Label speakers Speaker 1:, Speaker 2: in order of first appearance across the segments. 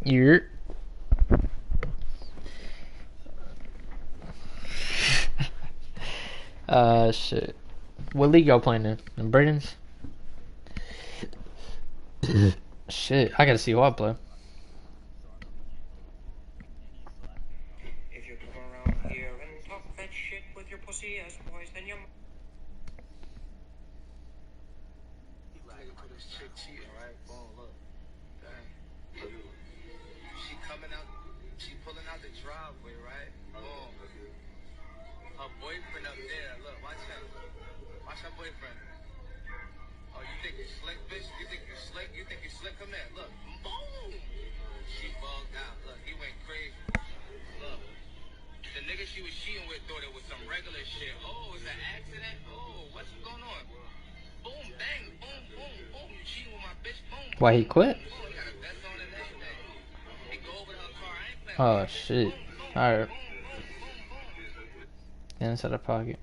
Speaker 1: You're. Shit. What league y'all playing in? In Britain's? Shit, I gotta see who I play.
Speaker 2: If you come around here and talk that shit with your pussy ass boys, then you.
Speaker 3: This chick cheating, right? Boom, look. Dang. She coming out, she pulling out the driveway, right? Boom. Her boyfriend up there, look, watch him. Watch her boyfriend. Oh, you think you're slick, bitch? You think you're slick? You think you're slick? Come here, look. Boom! She bugged out. Look, he went crazy. Look. The nigga she was cheating with thought it was some regular shit. Oh, it's an accident? Oh, what's going on? Boom, bang, boom, boom, boom. You cheating with my bitch, boom.
Speaker 1: Why he quit?
Speaker 3: Boom, he got a vest on and everything. He go over to her car, I ain't playing.
Speaker 1: Oh shit. Alright. Inside the pocket.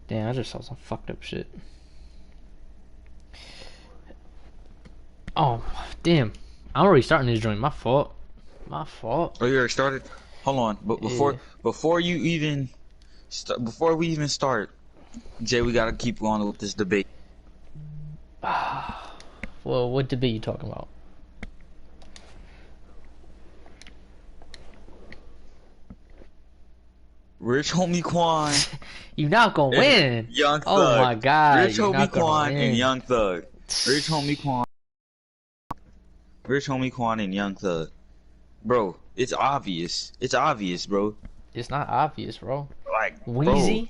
Speaker 1: Damn, I just saw some fucked up shit. Oh, damn. I'm already starting this joint. My fault. My fault.
Speaker 4: Oh, you already started? Hold on, but before you even before we even start, Jay, we gotta keep going with this debate.
Speaker 1: Well, what debate you talking about?
Speaker 4: Rich Homie Quan.
Speaker 1: You not gonna win.
Speaker 4: Young Thug.
Speaker 1: Oh my god.
Speaker 4: Rich Homie Quan and Young Thug. Rich Homie Quan. Rich Homie Quan and Young Thug. Bro, it's obvious. It's obvious, bro.
Speaker 1: It's not obvious, bro.
Speaker 4: Like,
Speaker 1: Weezy.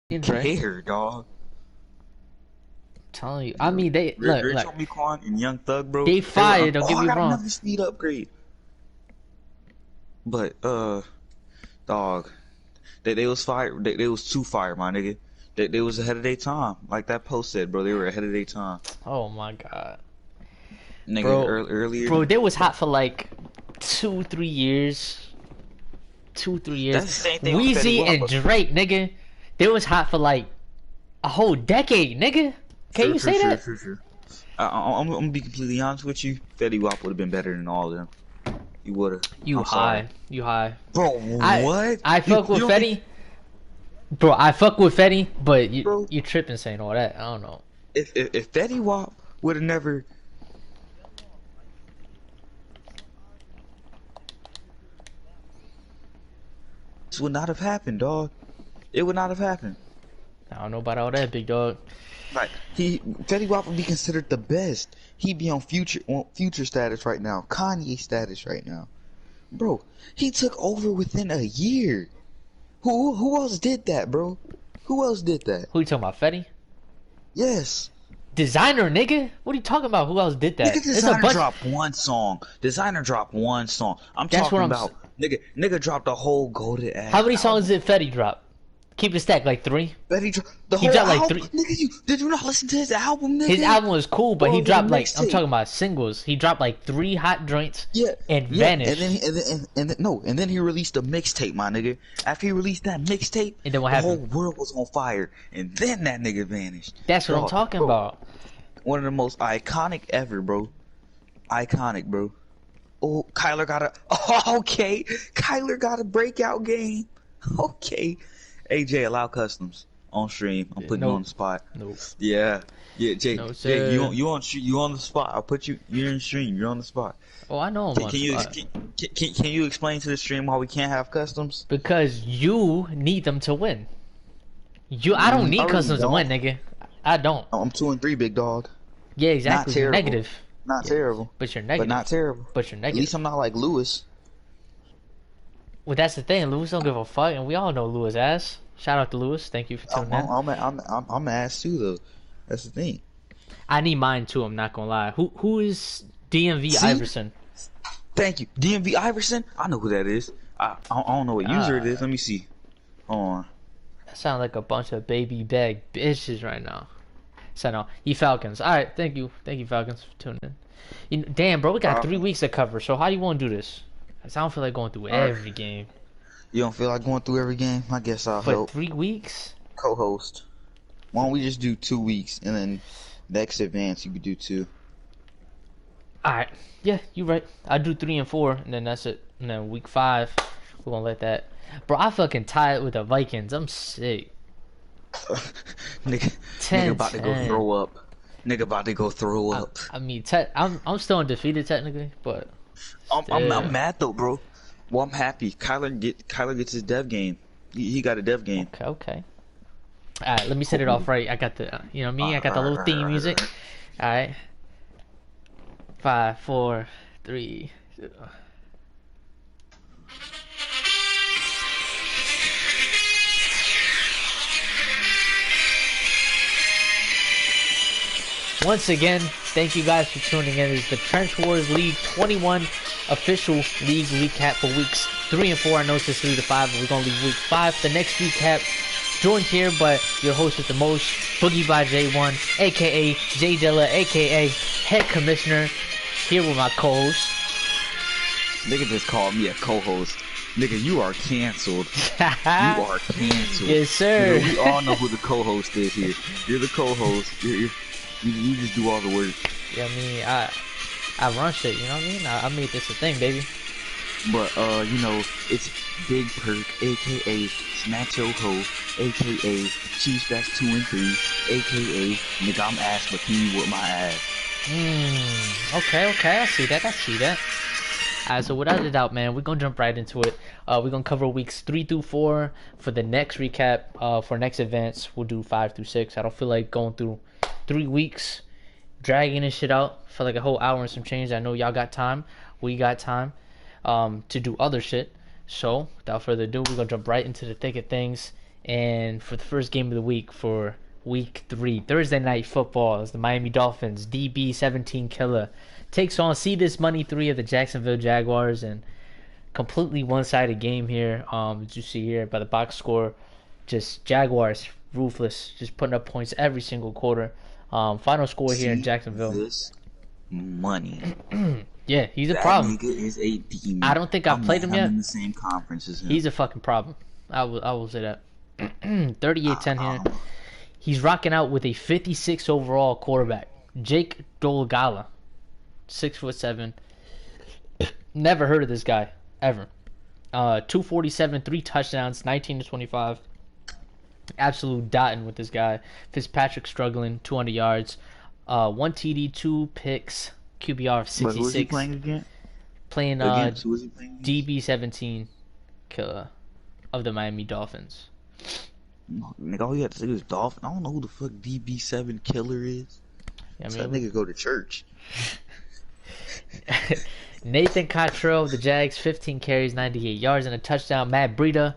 Speaker 4: Bro, care, dog.
Speaker 1: I'm telling you. I mean, they look.
Speaker 4: Rich Homie Quan and Young Thug, bro.
Speaker 1: They fired. Don't get me wrong.
Speaker 4: Another speed upgrade. But dog, they was fired. They was too fired, my nigga. They was ahead of their time, like that post said, bro. They were ahead of their time.
Speaker 1: Oh my god,
Speaker 4: nigga.
Speaker 1: Bro,
Speaker 4: Earlier,
Speaker 1: bro, they was hot for like 2-3 years. 2-3 years.
Speaker 4: That's the same thing with
Speaker 1: Weezy
Speaker 4: Fetty
Speaker 1: and
Speaker 4: Wap.
Speaker 1: Drake, nigga, they was hot for like a whole decade, nigga. Can you say that?
Speaker 4: Sure. I'm gonna be completely honest with you. Fetty Wap would have been better than all of them. He would have.
Speaker 1: You high. You high.
Speaker 4: Bro, what?
Speaker 1: I fuck with Fetty. Bro, I fuck with Fetty, but you tripping saying all that. I don't know.
Speaker 4: If Fetty Wap would have never. This would not have happened, dog. It would not have happened.
Speaker 1: I don't know about all that, big dog.
Speaker 4: Like Fetty Wap would be considered the best. He'd be on future status right now, Kanye status right now, bro. He took over within a year. Who else did that, bro? Who else did that?
Speaker 1: Who you talking about, Fetty?
Speaker 4: Yes.
Speaker 1: Designer, nigga. What are you talking about? Who else did that?
Speaker 4: Nigga, Designer dropped one song. Designer dropped one song.
Speaker 1: That's
Speaker 4: talking about nigga dropped a whole golden ass.
Speaker 1: How many songs did Fetty drop? Keep it stacked, like 3.
Speaker 4: Fetty dropped
Speaker 1: He dropped like 3.
Speaker 4: Nigga, did you not listen to his album, nigga?
Speaker 1: His album was cool, but he
Speaker 4: Bro,
Speaker 1: dropped like
Speaker 4: mixtape.
Speaker 1: I'm talking about singles. He dropped like 3 hot joints.
Speaker 4: Yeah,
Speaker 1: and vanished.
Speaker 4: And then he released a mixtape, my nigga. After he released that mixtape,
Speaker 1: And then what
Speaker 4: the
Speaker 1: happened?
Speaker 4: whole world was on fire, and then that nigga vanished.
Speaker 1: That's what I'm talking about.
Speaker 4: One of the most iconic ever, bro. Iconic, bro. Oh, Kyler got Kyler got a breakout game. Okay. AJ, allow customs on stream. I'm putting you on the spot.
Speaker 1: Nope.
Speaker 4: Yeah, Jay.
Speaker 1: No,
Speaker 4: Jay, you on the spot. I'll put you. You're in stream. You're on the spot.
Speaker 1: Oh, I know I'm on
Speaker 4: Can
Speaker 1: spot.
Speaker 4: you explain to the stream why we can't have customs?
Speaker 1: Because you need them to win. I don't need
Speaker 4: I really
Speaker 1: customs to
Speaker 4: don't.
Speaker 1: win, nigga. I don't.
Speaker 4: I'm 2-3, big dog.
Speaker 1: Yeah, exactly.
Speaker 4: Not
Speaker 1: You're
Speaker 4: terrible.
Speaker 1: negative.
Speaker 4: Not terrible,
Speaker 1: But you're negative.
Speaker 4: but not terrible.
Speaker 1: But you're
Speaker 4: At
Speaker 1: negative.
Speaker 4: least I'm not like Lewis.
Speaker 1: Well, that's the thing. Lewis don't give a fuck, and we all know Lewis ass. Shout out to Lewis. Thank you for tuning in.
Speaker 4: I'm ass too though. That's the thing.
Speaker 1: I need mine too. I'm not gonna lie. Who is DMV
Speaker 4: See?
Speaker 1: Iverson?
Speaker 4: Thank you, DMV Iverson. I know who that is. I don't know what user it is. Let me see. Hold on.
Speaker 1: That sounds like a bunch of baby bag bitches right now. So no, Falcons. All right, thank you, Falcons for tuning in. Damn, bro, we got 3 weeks to cover. So how do you want to do this? 'Cause I don't feel like going through every game.
Speaker 4: You don't feel like going through every game? I guess I'll
Speaker 1: For
Speaker 4: help
Speaker 1: 3 weeks?
Speaker 4: co-host. Why don't we just do 2 weeks and then Next advance you could do 2.
Speaker 1: Alright. Yeah, you're right. I do 3 and 4, and then that's it. And then week 5, we're gonna let that. Bro, I fucking tied with the Vikings. I'm sick.
Speaker 4: nigga,
Speaker 1: 10,
Speaker 4: nigga about to go
Speaker 1: 10.
Speaker 4: throw up. Nigga about to go throw up.
Speaker 1: I mean, I'm still undefeated technically, but
Speaker 4: I'm mad though, bro. Well, I'm happy. Kyler gets his dev game. He got a dev game.
Speaker 1: okay. Alright, let me set it off right. I got the, you know me, I got the little theme music. Alright. 5, 4, 3, 2. Once again, thank you guys for tuning in. This is the Trench Wars League 21 official league recap for weeks 3 and 4. I know it's just 3 to 5, but we're going to leave week 5. The next recap, joined here by your host with the most, Boogie by J1, aka J Dilla, aka Head Commissioner, here with my co-host.
Speaker 4: Nigga just called me a co-host. Nigga, you are canceled. You are canceled.
Speaker 1: Yes, sir.
Speaker 4: Nigga, we all know who the co-host is here. You're the co-host. You just do all the work.
Speaker 1: Yeah, I mean, I run shit, you know what I mean? I made this a thing, baby.
Speaker 4: But, you know, it's Big Perk, a.k.a. Snatch Your Ho, a.k.a. Chiefs That's 2 and 3, a.k.a. Nigga, I'm ass bikini with my ass.
Speaker 1: Okay, I see that. Alright, so without a doubt, man, we're gonna jump right into it. We're gonna cover weeks 3 through 4 for the next recap. For next events, we'll do 5 through 6. I don't feel like going through 3 weeks, dragging this shit out for like a whole hour and some change. I know y'all got time. We got time to do other shit. So, without further ado, we're gonna jump right into the thick of things. And for the first game of the week for week 3, Thursday night football, is the Miami Dolphins DB17 killer takes on See This Money 3 of the Jacksonville Jaguars, and completely one-sided game here. As you see here by the box score, just Jaguars ruthless, just putting up points every single quarter. Final score here in Jacksonville.
Speaker 4: This money.
Speaker 1: Yeah, he's a
Speaker 4: That
Speaker 1: problem.
Speaker 4: nigga is a demon.
Speaker 1: I don't think I've played him
Speaker 4: I'm
Speaker 1: yet.
Speaker 4: in the same conference as him.
Speaker 1: He's a fucking problem. I will say that. 38-10 here. He's rocking out with a 56 overall quarterback, Jake Dolgala, 6'7". Never heard of this guy ever. 247, 3 touchdowns, 19 to 25. Absolute dotting with this guy. Fitzpatrick struggling, 200 yards, 1 TD, 2 picks, QBR of 66.
Speaker 4: But who is he playing again?
Speaker 1: Playing
Speaker 4: Against who is he playing against?
Speaker 1: DB17 killer of the Miami Dolphins.
Speaker 4: Nigga, all you have to say is Dolphin. I don't know who the fuck DB7 killer is.
Speaker 1: I
Speaker 4: That
Speaker 1: mean,
Speaker 4: nigga go to church.
Speaker 1: Nathan Cottrell of the Jags, 15 carries, 98 yards, and a touchdown. Matt Breida,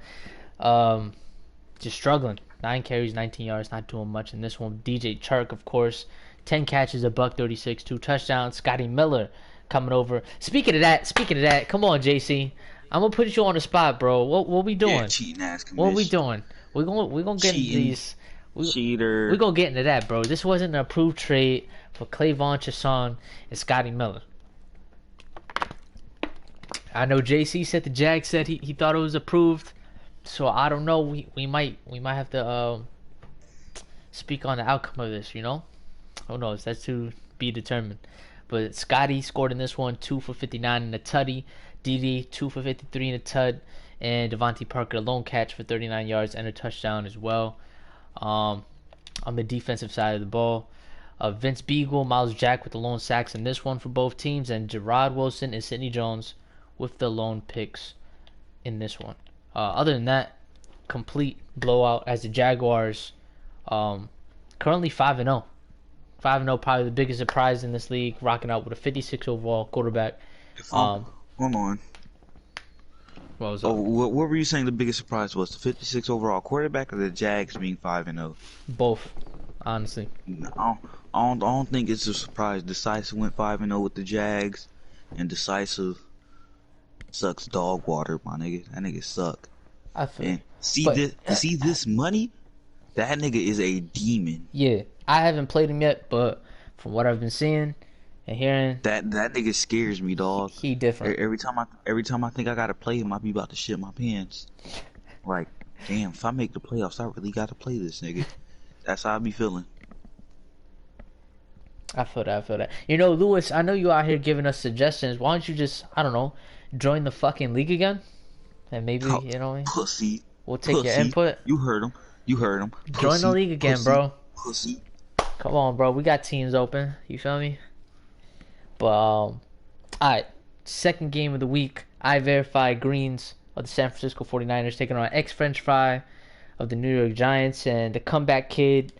Speaker 1: just struggling. 9 carries, 19 yards, not doing much in this one. DJ Chark, of course, 10 catches, $136, 2 touchdowns. Scotty Miller coming over. Speaking of that, come on, JC. I'm gonna put you on the spot, bro. What we doing?
Speaker 4: Yeah, cheating ass commission.
Speaker 1: What we doing? We're gonna get into
Speaker 4: Cheating.
Speaker 1: these.
Speaker 4: Cheater.
Speaker 1: We're gonna get into that, bro. This wasn't an approved trade for Clavon Chason and Scotty Miller. I know JC said the Jag said he thought it was approved, so I don't know. We might have to speak on the outcome of this. You know, who knows? That's to be determined. But Scotty scored in this one, 2 for 59 in a tutty. DD 2 for 53 in a tud, and Devontae Parker a lone catch for 39 yards and a touchdown as well. On the defensive side of the ball, Vince Beagle, Miles Jack with the lone sacks in this one for both teams, and Gerard Wilson and Sidney Jones with the lone picks in this one. Other than that, complete blowout as the Jaguars currently 5-0. 5-0, probably the biggest surprise in this league, rocking out with a 56 overall quarterback.
Speaker 4: Hold on.
Speaker 1: What was
Speaker 4: Oh,
Speaker 1: up?
Speaker 4: what were you saying the biggest surprise was? The 56 overall quarterback or the Jags being 5-0?
Speaker 1: Both, honestly.
Speaker 4: No, I don't think it's a surprise. Decisive went 5-0 with the Jags, and Decisive sucks dog water, my nigga. That nigga suck.
Speaker 1: I feel.
Speaker 4: And
Speaker 1: But-
Speaker 4: see this money? That nigga is a demon.
Speaker 1: Yeah, I haven't played him yet, but from what I've been seeing and hearing,
Speaker 4: That nigga scares me, dog.
Speaker 1: he different.
Speaker 4: Every time I think I gotta play him, I be about to shit my pants. Like, damn, if I make the playoffs, I really gotta play this nigga. That's how I be feeling.
Speaker 1: I feel that. I feel that. You know, Lewis, I know you out here giving us suggestions. Why don't you just, I don't know, join the fucking league again? And maybe,
Speaker 4: Oh,
Speaker 1: you know,
Speaker 4: pussy.
Speaker 1: we'll take your
Speaker 4: Pussy.
Speaker 1: input.
Speaker 4: You heard him. You heard him.
Speaker 1: Join the league again, bro.
Speaker 4: Pussy.
Speaker 1: Come on, bro. We got teams open. You feel me? But, alright. Second game of the week. I Verify Greens of the San Francisco 49ers taking on ex-French Fry of the New York Giants. And the comeback kid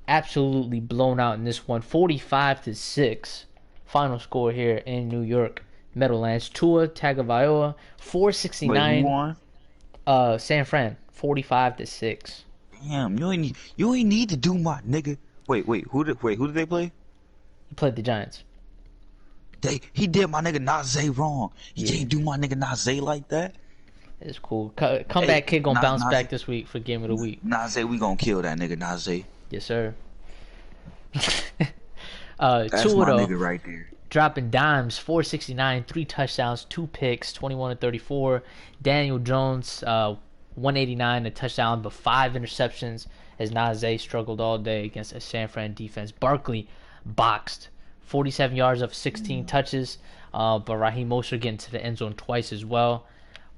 Speaker 1: absolutely blown out in this one. 45-6. Final score here in New York. Meadowlands. Tua Tagovailoa. 469.
Speaker 4: Wait, who won?
Speaker 1: San Fran. 45-6.
Speaker 4: Damn, you ain't need to do my nigga. Wait, who did they play?
Speaker 1: He played the Giants.
Speaker 4: He did my nigga Najee wrong. He
Speaker 1: Yeah.
Speaker 4: can't do my nigga Najee like that.
Speaker 1: It's cool. Comeback kid gonna bounce
Speaker 4: Najee-
Speaker 1: back this week for game of the week.
Speaker 4: Najee, we gonna kill that nigga Najee.
Speaker 1: Yes, sir.
Speaker 4: That's
Speaker 1: Tua
Speaker 4: my
Speaker 1: though,
Speaker 4: nigga right there.
Speaker 1: dropping dimes, 469, 3 touchdowns, 2 picks, 21-34. Daniel Jones, 189, a touchdown, but 5 interceptions as Najee struggled all day against a San Fran defense. Barkley boxed, 47 yards of 16 touches, but Raheem Mostert getting to the end zone twice as well.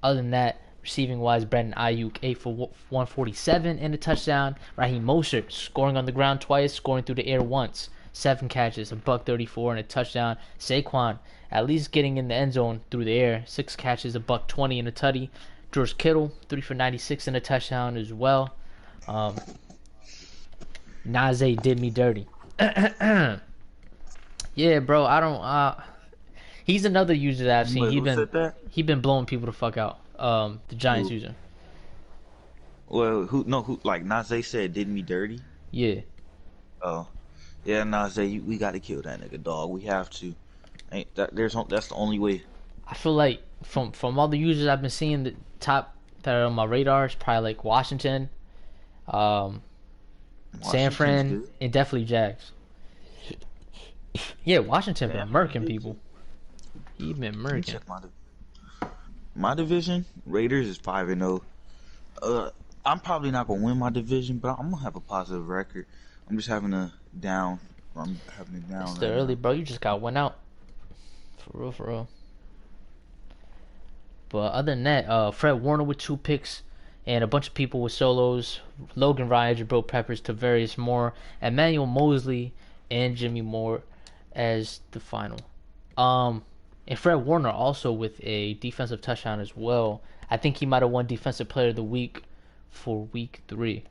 Speaker 1: Other than that, receiving wise, Brandon Ayuk 8 for 147 and a touchdown. Raheem Mostert scoring on the ground twice, scoring through the air once. 7 catches, a $134 and a touchdown. Saquon at least getting in the end zone through the air. 6 catches, a $120 and a tutty. George Kittle 3 for 96 and a touchdown as well. Najee did me dirty. Yeah, bro. I don't. He's another user that I've seen.
Speaker 4: Wait, who said that?
Speaker 1: He been blowing people the fuck out. The Giants
Speaker 4: Who?
Speaker 1: user.
Speaker 4: Well, who like Najee said did me dirty?
Speaker 1: Yeah.
Speaker 4: Oh. Yeah, Najee, we gotta kill that nigga, dog. We have to. Ain't that that's the only way.
Speaker 1: I feel like from all the users I've been seeing, the top that are on my radar is probably like Washington, San
Speaker 4: Washington's
Speaker 1: Fran,
Speaker 4: good.
Speaker 1: and definitely Jags. Yeah, Washington been murking people. He been
Speaker 4: Let me
Speaker 1: murking.
Speaker 4: check my division. Raiders is 5-0. I'm probably not gonna win my division, but I'm gonna have a positive record. I'm just having a down. I'm having a down.
Speaker 1: It's the
Speaker 4: right
Speaker 1: early,
Speaker 4: now.
Speaker 1: bro. You just got one out. For real, for real. But other than that, Fred Warner with 2 picks and a bunch of people with solos. Logan Ryan, Jabril Peppers, Tavares Moore, Emmanuel Mosley, and Jimmy Moore as the final. And Fred Warner also with a defensive touchdown as well. I think he might have won Defensive Player of the Week for Week 3.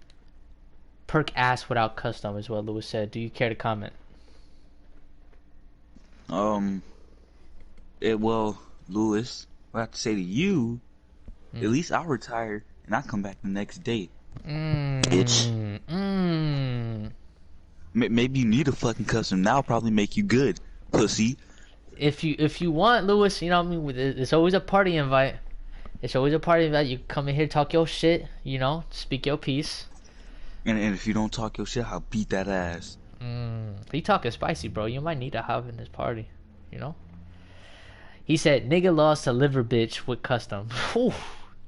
Speaker 1: Perk asked without custom as well, Lewis said. Do you care to comment?
Speaker 4: Well, Lewis, what I have to say to you, at least I'll retire and I'll come back the next day. Bitch. Maybe you need a fucking custom. Now probably make you good, pussy.
Speaker 1: If you want, Lewis, you know what I mean? It's always a party invite. It's always a party invite. You come in here, talk your shit, you know, speak your piece.
Speaker 4: And if you don't talk your shit, I'll beat that ass.
Speaker 1: He talking spicy, bro. You might need to have in this party, you know? He said, nigga lost to liver bitch with custom. Whew,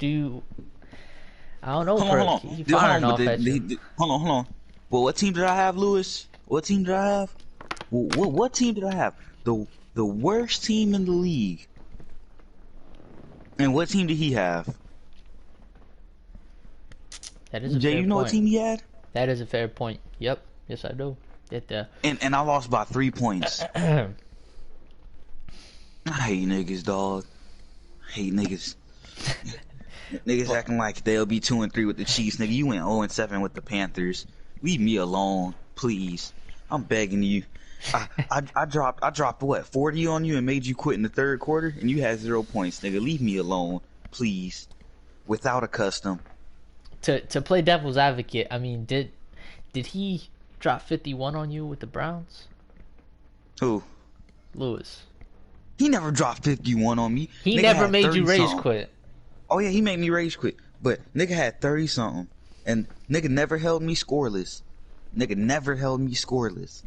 Speaker 1: I don't know,
Speaker 4: Hold on.
Speaker 1: He firing off at you.
Speaker 4: Hold on. Well, what team did I have, Lewis? What team did I have? What team did I have? The worst team in the league. And what team did he have?
Speaker 1: That is a
Speaker 4: Jay,
Speaker 1: fair
Speaker 4: you know
Speaker 1: point.
Speaker 4: what team he had?
Speaker 1: That is a fair point. Yep. Yes, I do.
Speaker 4: And I lost by 3 points. I hate niggas, dog. Hate niggas. Niggas acting like they'll be 2-3 with the Chiefs. Nigga, you went 0-7 with the Panthers. Leave me alone, please. I'm begging you. I dropped what, 40 on you and made you quit in the 3rd quarter, and you had 0 points, nigga. Leave me alone, please. Without a custom.
Speaker 1: To play devil's advocate, I mean, did he drop 51 on you with the Browns?
Speaker 4: Who?
Speaker 1: Lewis.
Speaker 4: He never dropped 51 on me.
Speaker 1: He
Speaker 4: Nigga
Speaker 1: never
Speaker 4: had
Speaker 1: made you
Speaker 4: 30
Speaker 1: rage
Speaker 4: something.
Speaker 1: quit.
Speaker 4: Oh yeah, he made me rage quit. But nigga had 30 something. And nigga never held me scoreless. Nigga never held me scoreless.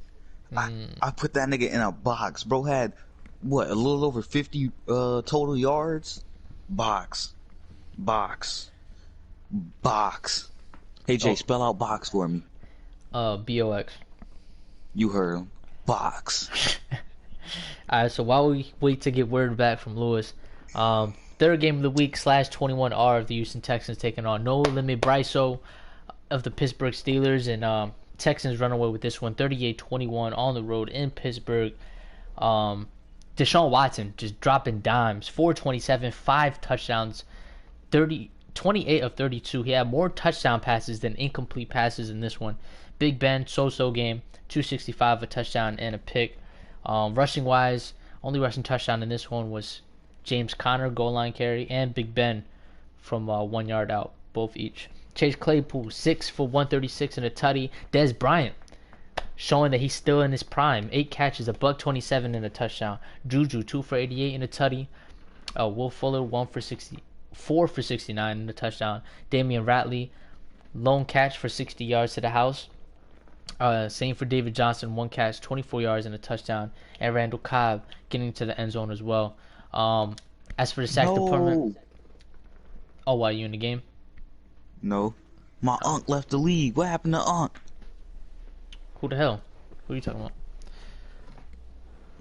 Speaker 4: I put that nigga in a box. Bro had what, a little over 50 total yards? Box. Hey Jay, spell out box for me.
Speaker 1: BOX.
Speaker 4: You heard him. box.
Speaker 1: Alright, so while we wait to get word back from Lewis, third game of the week /21R of the Houston Texans taking on No Limit Bryso of the Pittsburgh Steelers, and Texans run away with this one 38-21 on the road in Pittsburgh. Deshaun Watson just dropping dimes, 427, 5 touchdowns, 28 of 32. He had more touchdown passes than incomplete passes in this one. Big Ben, so-so game, 265, a touchdown and a pick. Rushing wise, only rushing touchdown in this one was James Conner, goal line carry, and Big Ben from 1 yard out, both each. Chase Claypool, 6 for 136 and a tutty. Dez Bryant, showing that he's still in his prime. 8 catches, $127 and a touchdown. Juju, 2 for 88 and a tutty. Will Fuller, 4 for 69 and a touchdown. Damian Ratley, lone catch for 60 yards to the house. Same for David Johnson, 1 catch, 24 yards and a touchdown. And Randall Cobb getting to the end zone as well. As for the sack department, why you in the game?
Speaker 4: No, my uncle left the league. What happened to Unc?
Speaker 1: Who the hell? Who are you talking about?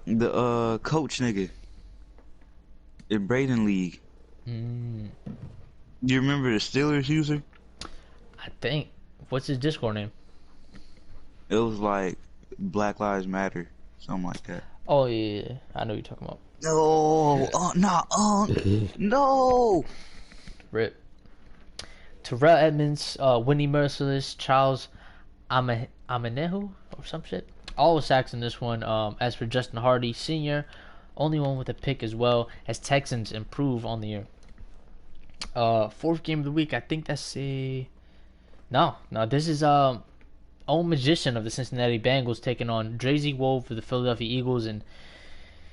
Speaker 4: The coach nigga in Braden League.
Speaker 1: Mm,
Speaker 4: You remember the Steelers user?
Speaker 1: I think. What's his Discord name?
Speaker 4: It was like Black Lives Matter, something like that.
Speaker 1: Oh yeah, I know what you're talking about.
Speaker 4: No, not Unc. No.
Speaker 1: Rip. Terrell Edmonds, Whitney Merciless, Charles Amenehu or some shit. All sacks in this one. As for Justin Hardy Sr., only one with a pick as well, as Texans improve on the year. Fourth game of the week, I think that's No, this is own magician of the Cincinnati Bengals taking on Drazy Wolf for the Philadelphia Eagles, and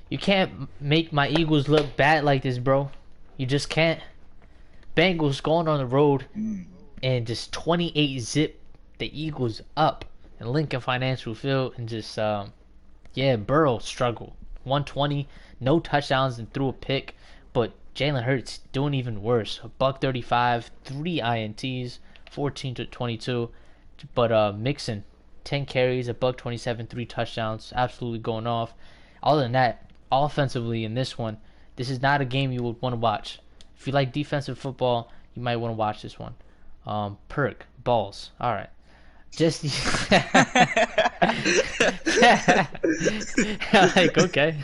Speaker 1: you can't make my Eagles look bad like this, bro. You just can't. Bengals going on the road and just 28 zip the Eagles up in Lincoln Financial Field, and just Burrow struggle. 120, no touchdowns and threw a pick, but Jalen Hurts doing even worse. $135, 3 INTs, 14-22. But Mixon, 10 carries, $127, 3 touchdowns, absolutely going off. Other than that, offensively in this one, this is not a game you would want to watch. If you like defensive football, you might want to watch this one. Perk, balls. All right. Jesse. Like, okay.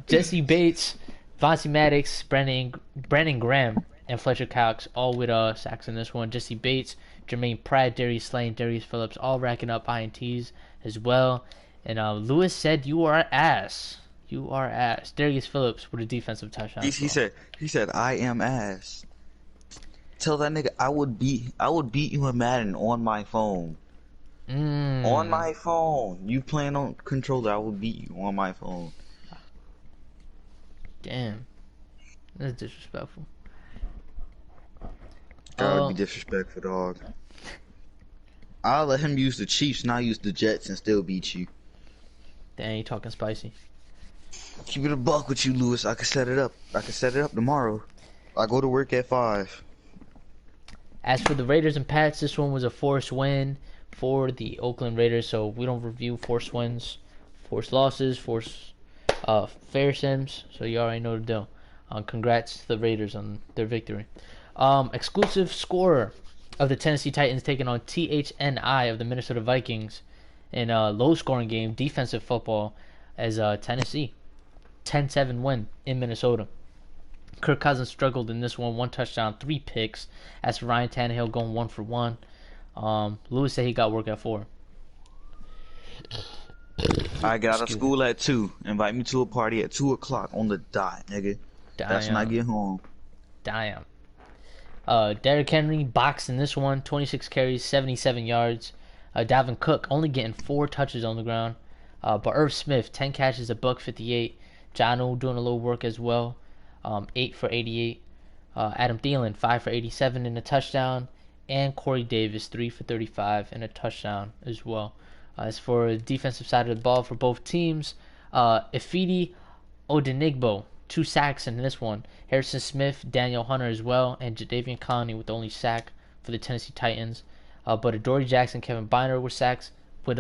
Speaker 1: Jesse Bates, Vontae Maddox, Brandon Graham, and Fletcher Cox, all with sacks in this one. Jesse Bates, Jermaine Pratt, Darius Slay, and Darius Phillips, all racking up INTs as well. And Lewis said, "You are ass. You are ass." Darius Phillips with a defensive touchdown.
Speaker 4: He said, "I am ass." Tell that nigga I would beat you in Madden on my phone. On my phone. You playing on controller, I will beat you on my phone.
Speaker 1: Damn. That's disrespectful.
Speaker 4: Gotta be disrespectful, dog. I'll let him use the Chiefs and I'll use the Jets and still beat you.
Speaker 1: Dang, you talking spicy.
Speaker 4: Keep it a buck with you, Lewis. I can set it up. I can set it up tomorrow. I go to work at 5.
Speaker 1: As for the Raiders and Pats, this one was a forced win for the Oakland Raiders, so we don't review forced wins, forced losses, forced fair sims, so you already know the deal. Congrats to the Raiders on their victory. Exclusive scorer of the Tennessee Titans taking on THNI of the Minnesota Vikings in a low-scoring game, defensive football, as Tennessee. 10-7 win in Minnesota. Kirk Cousins struggled in this one touchdown, 3 picks. As for Ryan Tannehill going 1 for 1. Lewis said he got work at 4.
Speaker 4: I got out of school at 2. Invite me to a party at 2 o'clock on the dot, nigga. That's when I get home.
Speaker 1: Damn. Derrick Henry boxed in this one, 26 carries, 77 yards. Dalvin Cook only getting 4 touches on the ground. But Irv Smith, 10 catches, $158. Jonnu doing a little work as well, 8 for 88. Adam Thielen, 5 for 87 and a touchdown. And Corey Davis, 3 for 35 and a touchdown as well. As for the defensive side of the ball for both teams, Ifeadi Odenigbo, 2 sacks in this one. Harrison Smith, Daniel Hunter as well, and Jadeveon Clowney with the only sack for the Tennessee Titans. But Adoree Jackson, Kevin Byner with sacks, with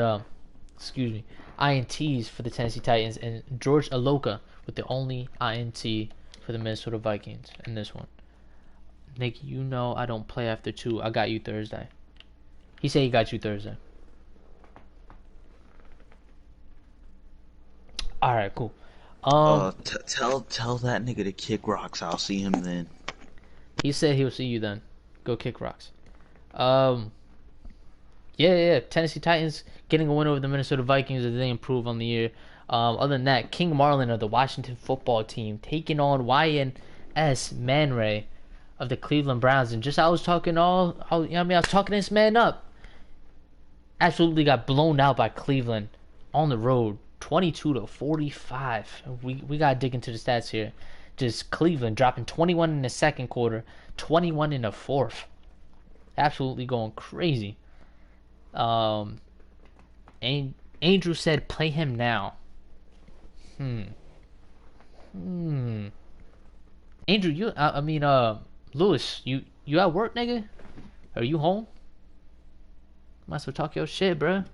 Speaker 1: excuse me, INTs for the Tennessee Titans, and George Aloka with the only INT for the Minnesota Vikings in this one. Nick, you know I don't play after 2. I got you Thursday. He said he got you Thursday. Alright, cool.
Speaker 4: Tell that nigga to kick rocks. I'll see him then.
Speaker 1: He said he'll see you then. Go kick rocks. Yeah. Tennessee Titans getting a win over the Minnesota Vikings as they improve on the year. Other than that, King Marlin of the Washington football team taking on YNS Man Ray of the Cleveland Browns. And just I was talking I was talking this man up. Absolutely got blown out by Cleveland on the road, 22-45. We gotta dig into the stats here. Just Cleveland dropping 21 in the second quarter, 21 in the fourth. Absolutely going crazy. And Andrew said, "Play him now." Andrew, Lewis, you at work, nigga? Are you home? Might as well talk your shit, bruh.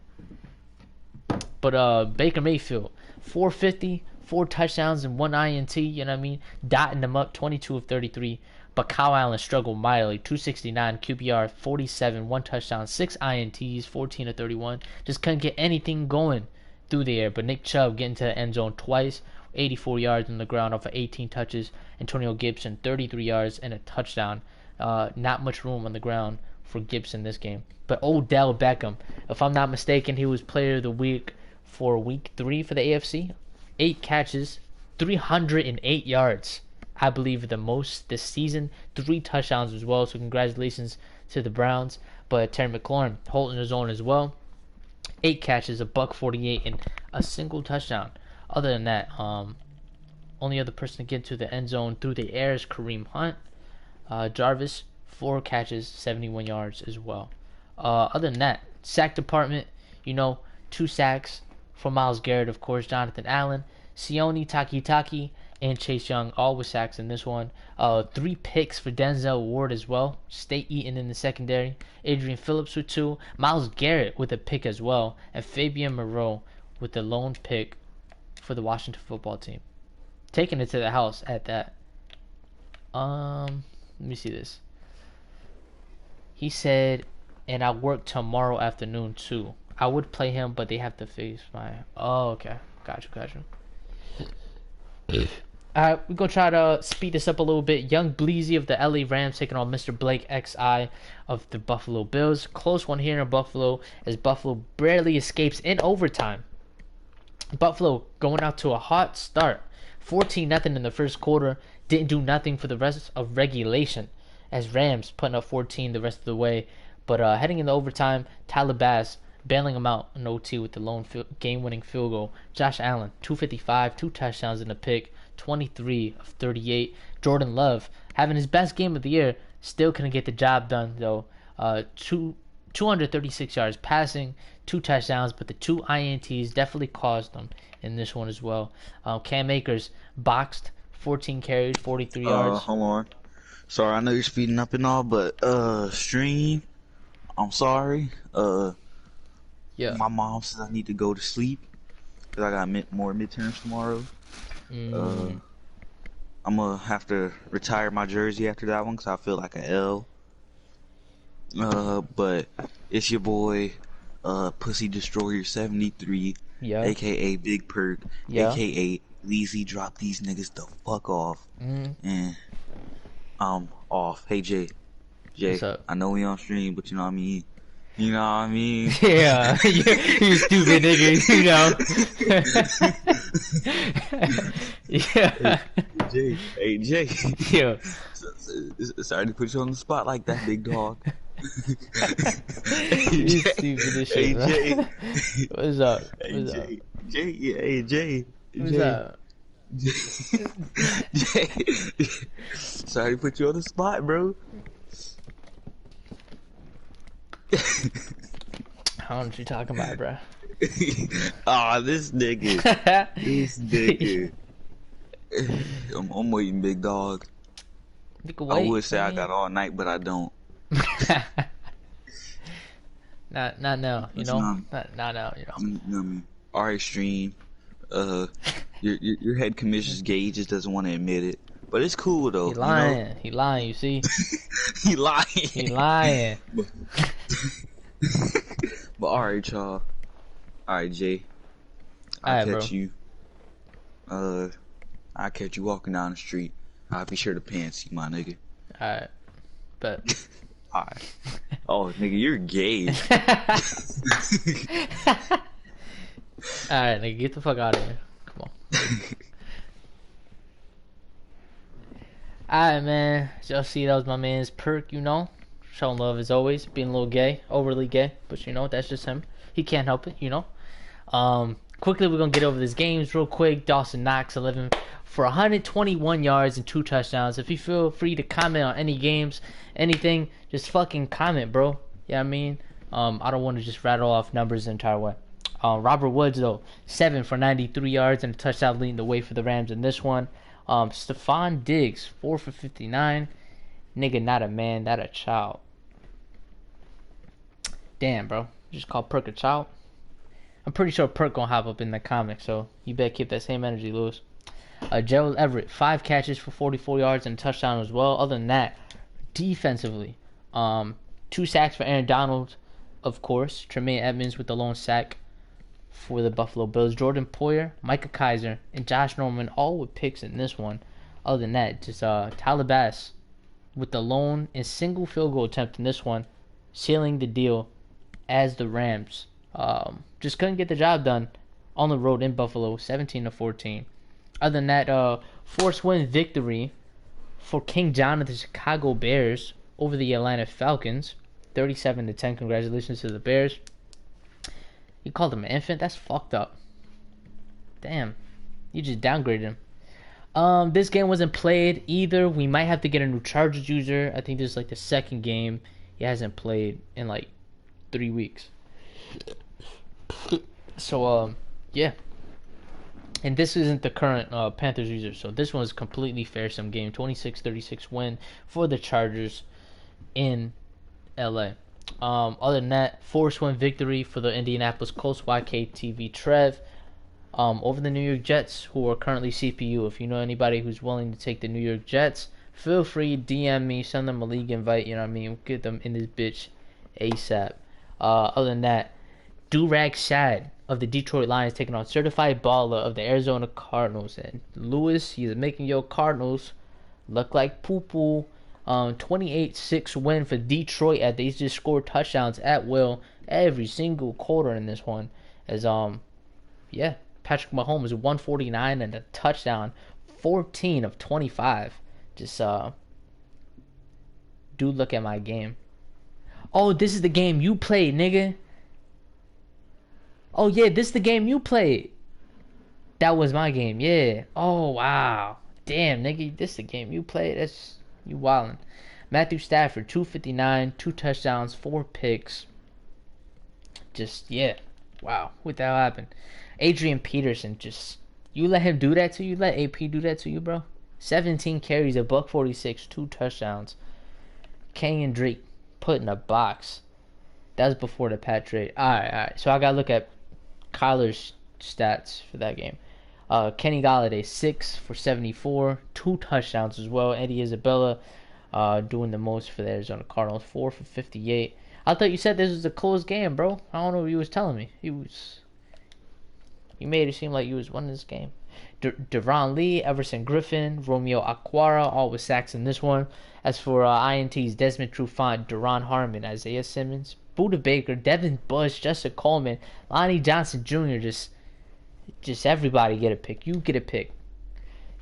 Speaker 1: But Baker Mayfield, 450, 4 touchdowns and 1 INT. You know what I mean? Dotting them up, 22 of 33. But Kyle Allen struggled mightily, 269 QBR, 47, 1 touchdown, 6 INTs, 14 of 31. Just couldn't get anything going through the air. But Nick Chubb getting to the end zone twice, 84 yards on the ground off of 18 touches. Antonio Gibson, 33 yards and a touchdown. Not much room on the ground for Gibson this game. But Odell Beckham, if I'm not mistaken, he was player of the week for week 3 for the AFC. 8 catches, 308 yards. I believe the most this season. 3 touchdowns as well. So congratulations to the Browns. But Terry McLaurin holding his own as well. 8 catches, $148, and a single touchdown. Other than that, only other person to get to the end zone through the air is Kareem Hunt. Jarvis, 4 catches, 71 yards as well. Other than that, sack department, 2 sacks for Myles Garrett, of course, Jonathan Allen, Sione Takitaki, and Chase Young, all with sacks in this one. 3 picks for Denzel Ward as well. Stay Eaton in the secondary. Adrian Phillips with 2. Myles Garrett with a pick as well. And Fabian Moreau with the lone pick for the Washington football team. Taking it to the house at that. Let me see this. He said, and I work tomorrow afternoon too. I would play him, but they have to face my... Oh, okay. Got you. Alright, we're going to try to speed this up a little bit. Young Bleezy of the LA Rams taking on Mr. Blake XI of the Buffalo Bills. Close one here in Buffalo as Buffalo barely escapes in overtime. Buffalo going out to a hot start. 14-0 in the first quarter. Didn't do nothing for the rest of regulation as Rams putting up 14 the rest of the way. But heading into overtime, Tyler Bass bailing him out in OT with the lone game-winning field goal. Josh Allen, 255, 2 touchdowns and a pick, 23 of 38. Jordan Love having his best game of the year, still couldn't get the job done though. 236 yards passing, 2 touchdowns, but the 2 INTs definitely caused them in this one as well. Cam Akers boxed, 14 carries, 43 yards.
Speaker 4: Hold on. Sorry, I know you're speeding up and all, but stream. I'm sorry.
Speaker 1: Yeah.
Speaker 4: My mom says I need to go to sleep because I got more midterms tomorrow. I'm gonna have to retire my jersey after that one because I feel like an L. But it's your boy, Pussy Destroyer 73, aka Big Perk, aka Leezy. Drop these niggas the fuck off, and I'm off. Hey Jay, I know we on stream, but you know what I mean. You know what I mean?
Speaker 1: Yeah, you stupid nigga, Yeah.
Speaker 4: Hey Jay.
Speaker 1: Yeah.
Speaker 4: Sorry to put you on the spot like that, big dog.
Speaker 1: You stupid as shit, bro.
Speaker 4: Jay.
Speaker 1: What's up?
Speaker 4: Hey Jay.
Speaker 1: What's up?
Speaker 4: Jay. Sorry to put you on the spot, bro.
Speaker 1: I don't know what you talking about, bro.
Speaker 4: Aw, this nigga. I'm waiting, big dog. I would say I got all night, but I don't.
Speaker 1: Not now, you
Speaker 4: That's
Speaker 1: know.
Speaker 4: not.
Speaker 1: Not now, you know.
Speaker 4: I mean, our extreme. Your head commissioner's gay. He just doesn't want to admit it. But it's cool though.
Speaker 1: He lying. He lying. You see?
Speaker 4: He lying.
Speaker 1: He lying.
Speaker 4: But all right, y'all. All right, Jay.
Speaker 1: Alright,
Speaker 4: I'll catch
Speaker 1: bro.
Speaker 4: you. I'll catch you walking down the street. I'll be sure to pants you, my nigga.
Speaker 1: All right, but.
Speaker 4: Alright. Oh, nigga, you're gay.
Speaker 1: Alright, nigga, get the fuck out of here. Come on. Alright, man. Y'all see, that was my man's Perk, you know. Showing love as always. Being a little gay. Overly gay. But, you know, that's just him. He can't help it, you know. Quickly, we're going to get over these games real quick. Dawson Knox, 11 for 121 yards and 2 touchdowns. If you feel free to comment on any games, anything, just fucking comment, bro. Yeah, I mean, I don't want to just rattle off numbers the entire way. Robert Woods, though, 7 for 93 yards and a touchdown, leading the way for the Rams in this one. Stephon Diggs, 4 for 59. Nigga, not a man, not a child. Damn, bro. Just call Perk a child. I'm pretty sure Perk gonna hop up in the comic, so you better keep that same energy, Lewis. Gerald Everett, 5 catches for 44 yards and a touchdown as well. Other than that, defensively, 2 sacks for Aaron Donald, of course. Tremaine Edmonds with the lone sack for the Buffalo Bills. Jordan Poyer, Micah Kaiser, and Josh Norman all with picks in this one. Other than that, just Tyler Bass with the lone and single field goal attempt in this one, sealing the deal as the Rams just couldn't get the job done on the road in Buffalo, 17-14. Other than that, forced win victory for King John of the Chicago Bears over the Atlanta Falcons, 37-10. Congratulations to the Bears. You called him an infant? That's fucked up. Damn, you just downgraded him. This game wasn't played either. We might have to get a new Chargers user. I think this is like the second game he hasn't played in like 3 weeks. So, yeah. And this isn't the current Panthers user, so this one is completely fair. Some game, 26-36 win for the Chargers in LA. Other than that, forced win victory for the Indianapolis Colts, YKTV Trev, over the New York Jets, who are currently CPU. If you know anybody who's willing to take the New York Jets, feel free, DM me, send them a league invite, you know what I mean? Get them in this bitch ASAP. Other than that, Durag Shad of the Detroit Lions taking on Certified Baller of the Arizona Cardinals. And Lewis, he's making your Cardinals look like poo-poo. 28-6 win for Detroit as they just scored touchdowns at will every single quarter in this one. As yeah, Patrick Mahomes 149 and a touchdown, 14 of 25. Just dude, look at my game. Oh, this is the game you played, nigga. Oh yeah, this is the game you played. That was my game, yeah. Oh wow, damn, nigga, this is the game you played. That's you wildin'. Matthew Stafford, 259, 2 touchdowns, 4 picks. Just yeah, wow, what the hell happened? Adrian Peterson, just you let him do that to you. Let AP do that to you, bro. 17 carries, a $146, 2 touchdowns. Kenyon Drake put in a box. That was before the Pat trade. Alright. So I gotta look at Kyler's stats for that game. Kenny Golladay, 6 for 74, 2 touchdowns as well. Eddie Isabella doing the most for the Arizona Cardinals, 4 for 58. I thought you said this was a close game, bro. I don't know what you was telling me. You made it seem like you was winning this game. Deron Lee, Everson Griffin, Romeo Aquara, all with sacks in this one. As for INTs, Desmond Trufant, Duron Harmon, Isaiah Simmons, Buda Baker, Devin Bush, Justin Coleman, Lonnie Johnson Jr. Just everybody get a pick. You get a pick.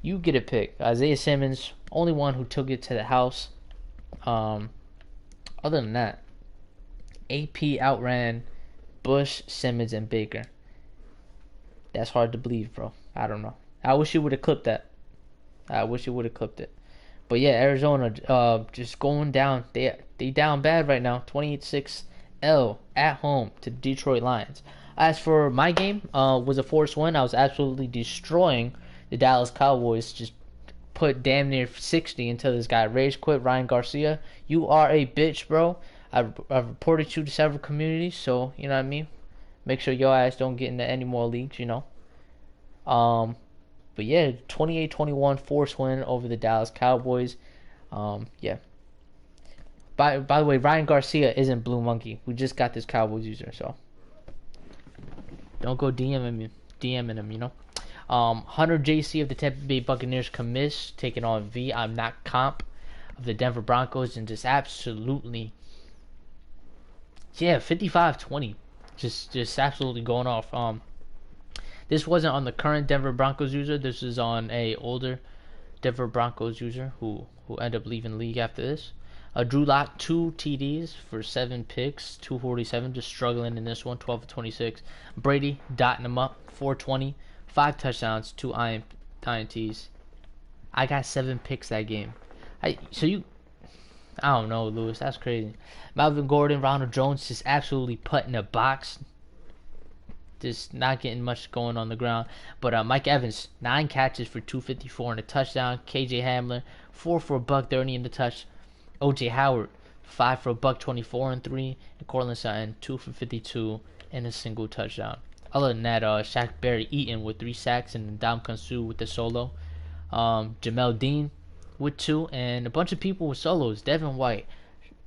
Speaker 1: You get a pick. Isaiah Simmons, only one who took it to the house. Other than that, AP outran Bush, Simmons, and Baker. That's hard to believe, bro. I don't know. I wish you would have clipped that. I wish you would have clipped it. But yeah, Arizona just going down. They down bad right now. 28-6 L at home to the Detroit Lions. As for my game, was a forced win. I was absolutely destroying the Dallas Cowboys. Just put damn near 60 until this guy rage quit. Ryan Garcia, you are a bitch, bro. I've reported you to several communities, so you know what I mean. Make sure your ass don't get into any more leagues, you know. But yeah, 28-21 force win over the Dallas Cowboys. Yeah. By the way, Ryan Garcia isn't Blue Monkey. We just got this Cowboys user, so don't go DMing him, you know. Hunter JC of the Tampa Bay Buccaneers commiss taking on V. I'm not comp of the Denver Broncos, and just absolutely, yeah, 55-20, just absolutely going off. This wasn't on the current Denver Broncos user. This is on a older Denver Broncos user who ended up leaving the league after this. Drew Lock, 2 TDs for 7 picks, 247, just struggling in this one, 12 of 26. Brady dotting him up, 420, 5 touchdowns, 2 INTs. I got 7 picks that game. I don't know, Lewis, that's crazy. Melvin Gordon, Ronald Jones just absolutely putting a box. Just not getting much going on the ground. But Mike Evans, 9 catches for 254 and a touchdown. KJ Hamler, 4 for $130 in the touch. OJ Howard, 5 for $124 and 3. And Cortland Sutton, 2 for 52 and a single touchdown. Other than that, Shaq Barry Eaton with 3 sacks and Ndamukong Suh with the solo. Jamel Dean with 2, and a bunch of people with solos. Devin White,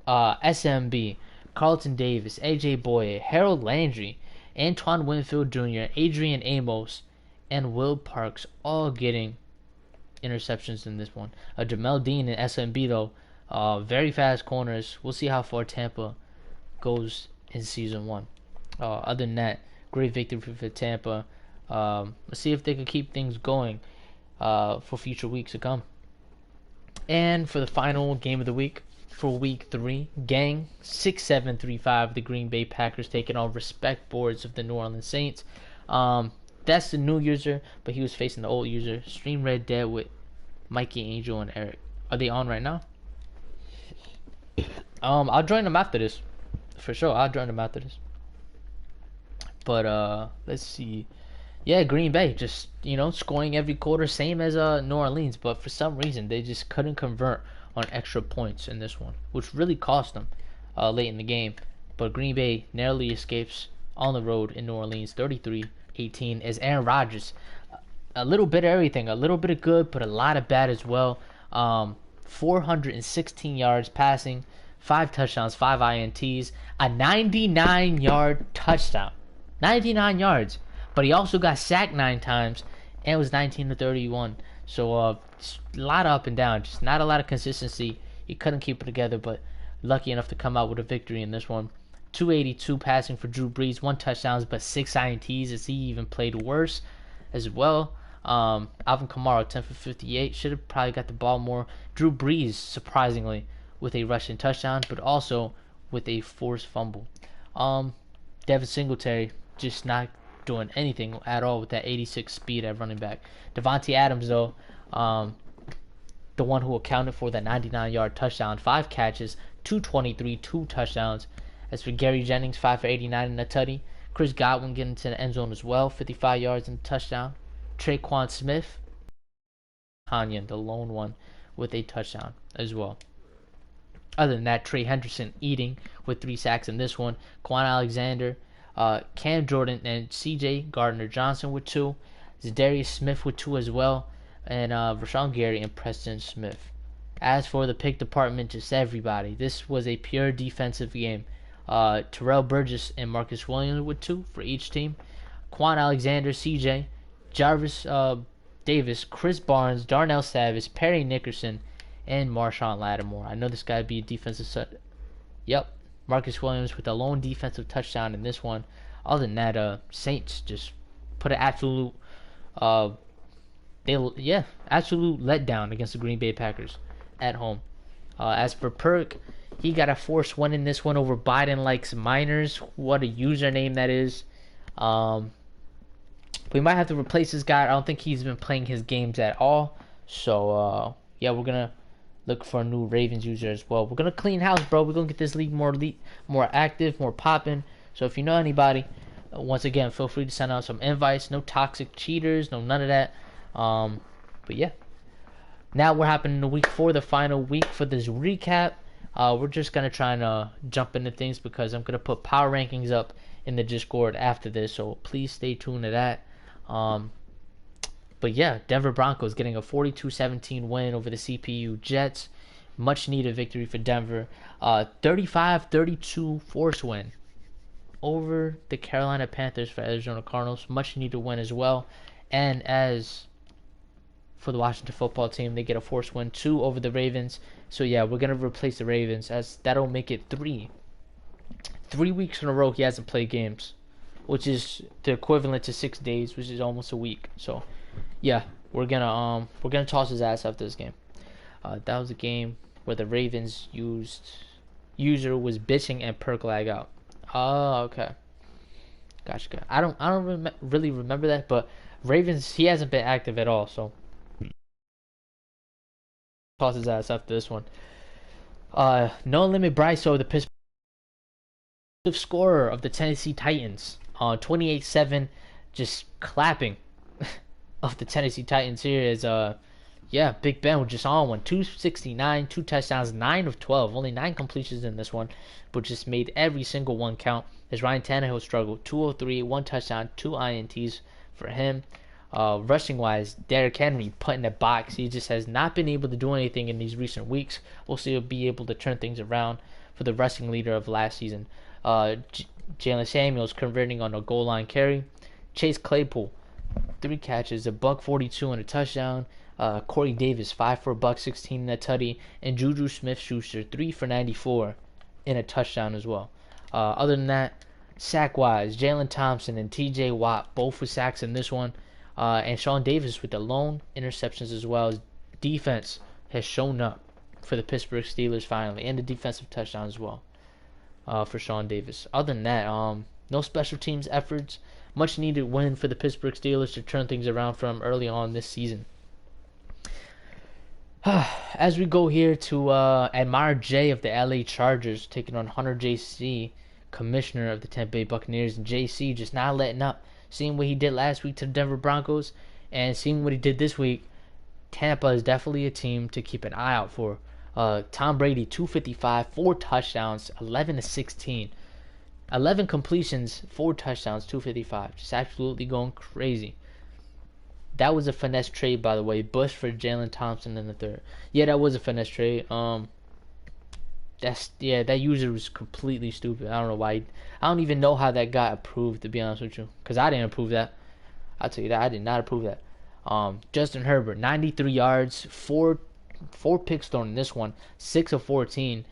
Speaker 1: SMB, Carlton Davis, AJ Boye, Harold Landry, Antoine Winfield Jr., Adrian Amos, and Will Parks all getting interceptions in this one. Jamel Dean and SMB though, very fast corners. We'll see how far Tampa goes in season 1. Other than that, great victory for Tampa. Let's see if they can keep things going for future weeks to come. And for the final game of the week, for week 3, gang 6-7-3-5, the Green Bay Packers taking on respect boards of the New Orleans Saints. That's the new user, but he was facing the old user. Stream Red Dead with Mikey, Angel, and Eric. Are they on right now? I'll join them after this, for sure. I'll join them after this. But let's see. Yeah, Green Bay just, scoring every quarter, same as New Orleans, but for some reason they just couldn't convert on extra points in this one, which really cost them late in the game. But Green Bay narrowly escapes on the road in New Orleans, 33-18, as Aaron Rodgers, a little bit of everything, a little bit of good, but a lot of bad as well. 416 yards passing, 5 touchdowns, 5 INTs, a 99-yard touchdown. 99 yards. But he also got sacked 9 times and was 19-31. So a lot up and down. Just not a lot of consistency. He couldn't keep it together, but lucky enough to come out with a victory in this one. 282 passing for Drew Brees, 1 touchdown, but 6 INTs, as he even played worse as well. Alvin Kamara, 10 for 58. Should have probably got the ball more. Drew Brees, surprisingly, with a rushing touchdown, but also with a forced fumble. Devin Singletary, just not doing anything at all with that 86 speed at running back. Devontae Adams, though, the one who accounted for that 99-yard touchdown, 5 catches, 223, 2 touchdowns. As for Gary Jennings, 5 for 89 and a tutty. Chris Godwin getting to the end zone as well, 55 yards and a touchdown. Traquan Smith, Hanyan, the lone one, with a touchdown as well. Other than that, Trey Henderson eating with 3 sacks in this one. Quan Alexander, Cam Jordan, and CJ Gardner-Johnson with 2. Zadarius Smith with 2 as well. And Rashawn Gary and Preston Smith. As for the pick department, just everybody. This was a pure defensive game. Terrell Burgess and Marcus Williams with 2 for each team. Quan Alexander, CJ, Jarvis Davis, Chris Barnes, Darnell Savage, Perry Nickerson, and Marshawn Lattimore. I know this guy would be a defensive set. Yep. Marcus Williams with a lone defensive touchdown in this one. Other than that, Saints just put an absolute absolute letdown against the Green Bay Packers at home. As for Perk, he got a forced win in this one over Biden Likes Miners. What a username that is. We might have to replace this guy. I don't think he's been playing his games at all. So, yeah, we're going to look for a new Ravens user as well. We're going to clean house, bro. We're going to get this league more active, more popping. So if you know anybody, once again, feel free to send out some invites. No toxic cheaters, no none of that. But yeah. Now we're happening to week 4, the final week for this recap. We're just gonna try and jump into things because I'm gonna put power rankings up in the Discord after this, so please stay tuned to that. But yeah, Denver Broncos getting a 42-17 win over the CPU Jets. Much needed victory for Denver. 35-32 force win over the Carolina Panthers for Arizona Cardinals. Much needed win as well. And as for the Washington football team, they get a force win 2 over the Ravens. So yeah, we're gonna replace the Ravens, as that'll make it 3 weeks in a row he hasn't played games, which is the equivalent to 6 days, which is almost a week. So yeah, we're gonna toss his ass after this game. That was a game where the Ravens user was bitching and perk lag out. Oh, okay. Gotcha. I don't really remember that, but Ravens, he hasn't been active at all, so toss his ass after this one. No Limit Bryso, the Pittsburgh scorer of the Tennessee Titans, 28-7, just clapping of the Tennessee Titans here is Big Ben was just on one. 269, 2 touchdowns, 9 of 12. Only 9 completions in this one, but just made every single one count. As Ryan Tannehill struggled, 203, 1 touchdown, 2 INTs for him. Rushing wise, Derrick Henry put in the box. He just has not been able to do anything in these recent weeks. We'll see if he'll be able to turn things around for the rushing leader of last season. Jalen Samuels converting on a goal line carry. Chase Claypool, 3 catches, $142 and a touchdown. Corey Davis, 5 for $116 and a tutty, and Juju Smith-Schuster, 3 for 94 in a touchdown as well. Other than that, sack-wise, Jalen Thompson and T.J. Watt, both with sacks in this one, and Sean Davis with the lone interceptions as well. As defense has shown up for the Pittsburgh Steelers finally, and the defensive touchdown as well for Sean Davis. Other than that, no special teams efforts. Much needed win for the Pittsburgh Steelers to turn things around from early on this season. As we go here to Admire J of the LA Chargers taking on Hunter JC, commissioner of the Tampa Bay Buccaneers, and JC just not letting up. Seeing what he did last week to the Denver Broncos and seeing what he did this week, Tampa is definitely a team to keep an eye out for. Tom Brady, 255, 4 touchdowns, 11-16. 11 completions, 4 touchdowns, 255. Just absolutely going crazy. That was a finesse trade, by the way. Bush for Jalen Thompson in the third. Yeah, that was a finesse trade. That user was completely stupid. I don't know why. I don't even know how that got approved, to be honest with you, because I didn't approve that. I'll tell you that I did not approve that. Justin Herbert, 93 yards, four picks thrown in this one, 6 of 14.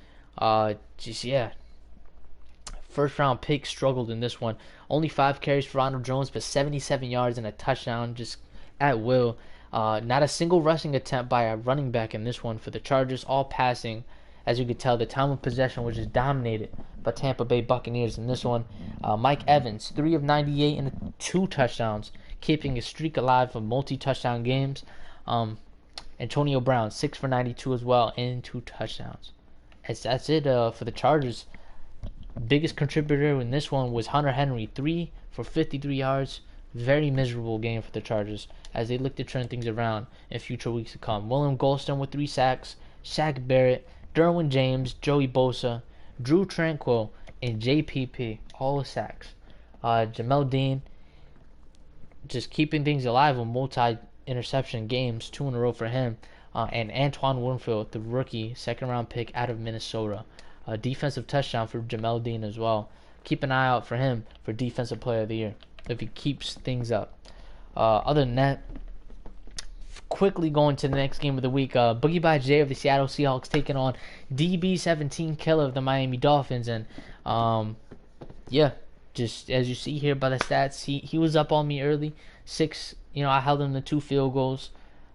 Speaker 1: First round pick struggled in this one. Only 5 carries for Ronald Jones, but 77 yards and a touchdown, just at will. Not a single rushing attempt by a running back in this one for the Chargers, all passing. As you could tell, the time of possession was just dominated by Tampa Bay Buccaneers in this one. Mike Evans, 3 of 98 and 2 touchdowns, keeping a streak alive of multi-touchdown games. Antonio Brown, 6 for 92 as well, and 2 touchdowns. That's it for the Chargers. Biggest contributor in this one was Hunter Henry, 3 for 53 yards. Very miserable game for the Chargers as they look to turn things around in future weeks to come. William Golston with 3 sacks, Shaq Barrett, Derwin James, Joey Bosa, Drew Tranquill, and JPP, all the sacks. Jamel Dean just keeping things alive with multi-interception games, 2 in a row for him. And Antoine Winfield, the rookie, second-round pick out of Minnesota. A defensive touchdown for Jamel Dean as well. Keep an eye out for him for Defensive Player of the Year if he keeps things up. Other than that, quickly going to the next game of the week, Boogie by J of the Seattle Seahawks taking on DB17 Killer of the Miami Dolphins. And just as you see here by the stats, he was up on me early. 6, I held him to 2 field goals.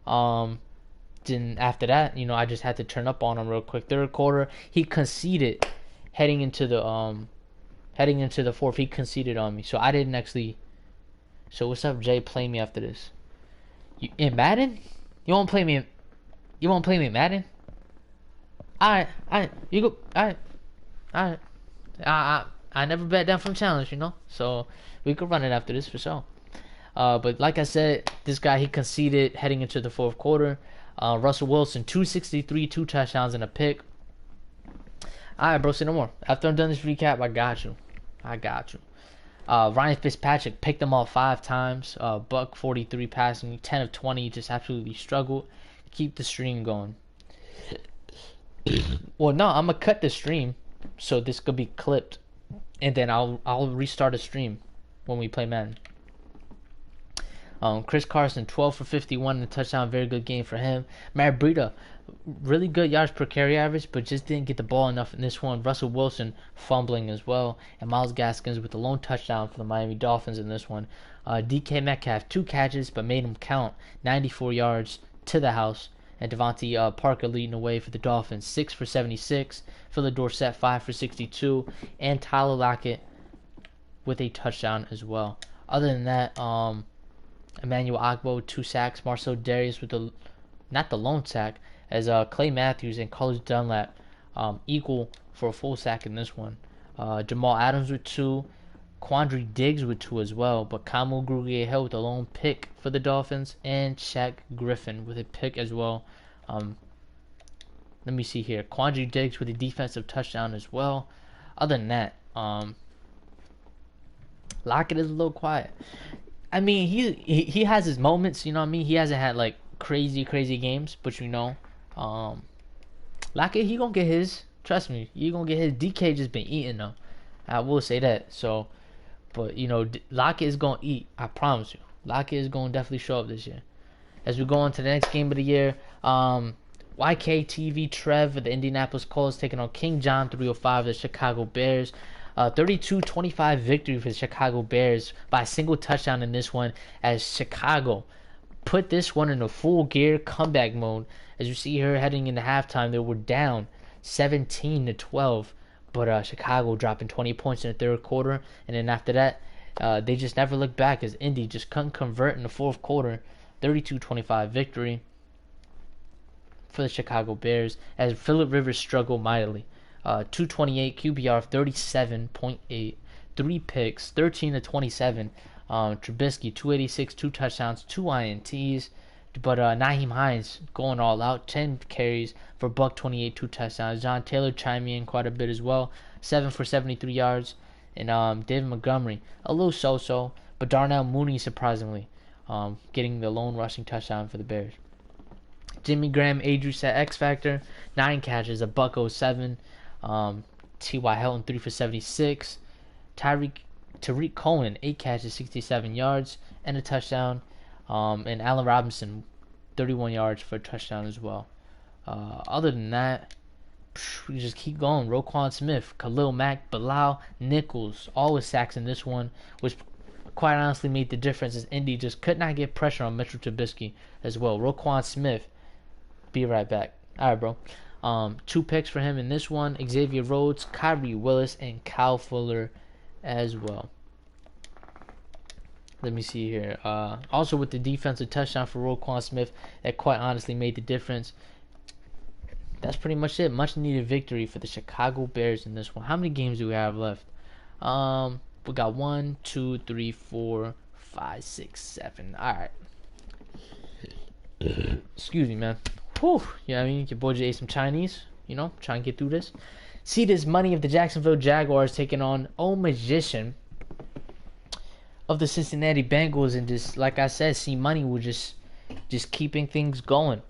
Speaker 1: Then after that, I just had to turn up on him real quick. Third quarter, he conceded heading into the fourth. He conceded on me, so I didn't actually. So what's up, Jay? Play me after this. You in Madden? You won't play me? You won't play me in Madden? Alright, you go. Alright. I never bet down from challenge, So we could run it after this for sure. But like I said, this guy, he conceded heading into the fourth quarter. Russell Wilson, 263, 2 touchdowns and a pick. Alright, bro, say no more. After I'm done this recap, I got you. Ryan Fitzpatrick picked them off 5 times. Buck 43 passing, 10 of 20, just absolutely struggled. Keep the stream going. Well, no, I'm gonna cut the stream, so this could be clipped, and then I'll restart a stream when we play Madden. Chris Carson, 12 for 51 and a touchdown, very good game for him. Matt Breida, really good yards per carry average, but just didn't get the ball enough in this one. Russell Wilson fumbling as well, and Myles Gaskins with the lone touchdown for the Miami Dolphins in this one. DK Metcalf, 2 catches, but made him count, 94 yards to the house. And Devontae Parker leading away for the Dolphins, 6 for 76. Phillip Dorsett, 5 for 62. And Tyler Lockett with a touchdown as well. Other than that, Emmanuel Ogbo, 2 sacks. Marcel Darius with not the lone sack, as Clay Matthews and Carlos Dunlap equal for a full sack in this one. Jamal Adams with 2. Quandre Diggs with 2 as well, but Kamu Grugier-Hill with a lone pick for the Dolphins, and Shaq Griffin with a pick as well. Let me see here. Quandre Diggs with a defensive touchdown as well. Other than that, Lockett is a little quiet. I mean, he has his moments, you know what I mean? He hasn't had like crazy games, but you know, Lockett, he gonna get his. Trust me, he gonna get his. DK just been eating though. I will say that. So, but you know, Lockett is gonna eat. I promise you, Lockett is gonna definitely show up this year. As we go on to the next game of the year, YKTV Trev with the Indianapolis Colts taking on King John 305 of the Chicago Bears. 32-25 victory for the Chicago Bears by a single touchdown in this one, as Chicago put this one in a full gear comeback mode. As you see here heading into halftime, they were down 17-12, but Chicago dropping 20 points in the third quarter, and then after that, they just never looked back, as Indy just couldn't convert in the fourth quarter. 32-25 victory for the Chicago Bears, as Phillip Rivers struggled mightily. 228 QBR of 37.8, 3 picks, 13-27. Trubisky 286, 2 touchdowns, 2 INTs. But Nyheim Hines going all out, 10 carries for Buck 28, 2 touchdowns. John Taylor chiming in quite a bit as well, 7 for 73 yards. And David Montgomery, a little so-so, but Darnell Mooney surprisingly getting the lone rushing touchdown for the Bears. Jimmy Graham, Adrius at X Factor, 9 catches, a $107. T.Y. Hilton, 3 for 76. Tariq Cohen, 8 catches, 67 yards, and a touchdown. And Allen Robinson, 31 yards for a touchdown as well. Other than that, we just keep going. Roquan Smith, Khalil Mack, Bilal Nichols, all with sacks in this one, which quite honestly made the difference, as Indy just could not get pressure on Mitchell Trubisky as well. Roquan Smith, be right back. All right, bro. 2 picks for him in this one. Xavier Rhodes, Kyrie Willis, and Kyle Fuller as well. Let me see here. Also with the defensive touchdown for Roquan Smith, that quite honestly made the difference. That's pretty much it. Much needed victory for the Chicago Bears in this one. How many games do we have left? We got 1, 2, 3, 4, 5, 6, 7. All right. Excuse me, man. Whew. Yeah, I mean, your boy just ate some Chinese. You know, trying to get through this. See this money of the Jacksonville Jaguars taking on Old Magician of the Cincinnati Bengals, and just like I said, see money will just keeping things going.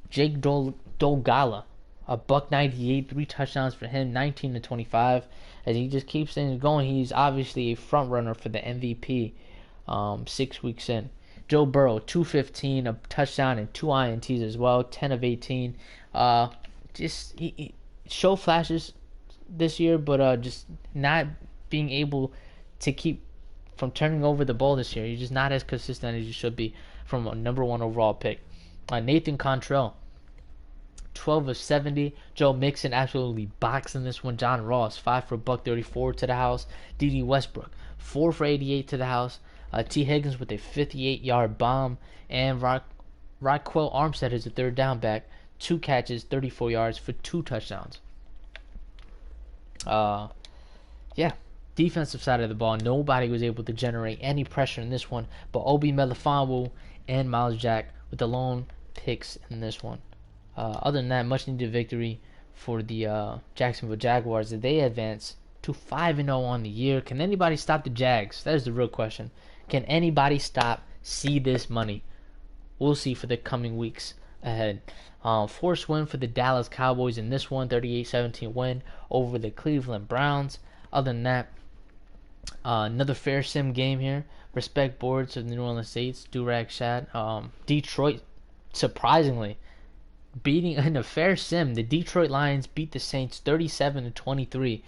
Speaker 1: Jake Dolgala, a $198, 3 touchdowns for him, 19-25. As he just keeps things going, he's obviously a front runner for the MVP. 6 weeks in. Joe Burrow, 215, a touchdown and 2 INTs as well, 10 of 18. He show flashes this year, but just not being able to keep from turning over the ball this year. You're just not as consistent as you should be from a number 1 overall pick. Nathan Contrell, 12 of 70. Joe Mixon absolutely boxing this one. John Ross, 5 for $134 to the house. D.D. Westbrook, 4 for 88 to the house. T. Higgins with a 58-yard bomb. And Raquel Armstead is a third down back. 2 catches, 34 yards for 2 touchdowns. Yeah. Defensive side of the ball, nobody was able to generate any pressure in this one. But Obi Melifonwu and Miles Jack with the lone picks in this one. Other than that, much needed victory for the Jacksonville Jaguars, that they advance to 5-0 on the year. Can anybody stop the Jags? That is the real question. Can anybody see this money? We'll see for the coming weeks ahead. Forced win for the Dallas Cowboys in this one, 38-17 win over the Cleveland Browns. Other than that, another fair sim game here. Respect boards of the New Orleans Saints, Durag Shad. Detroit, surprisingly, beating in a fair sim. The Detroit Lions beat the Saints 37-23.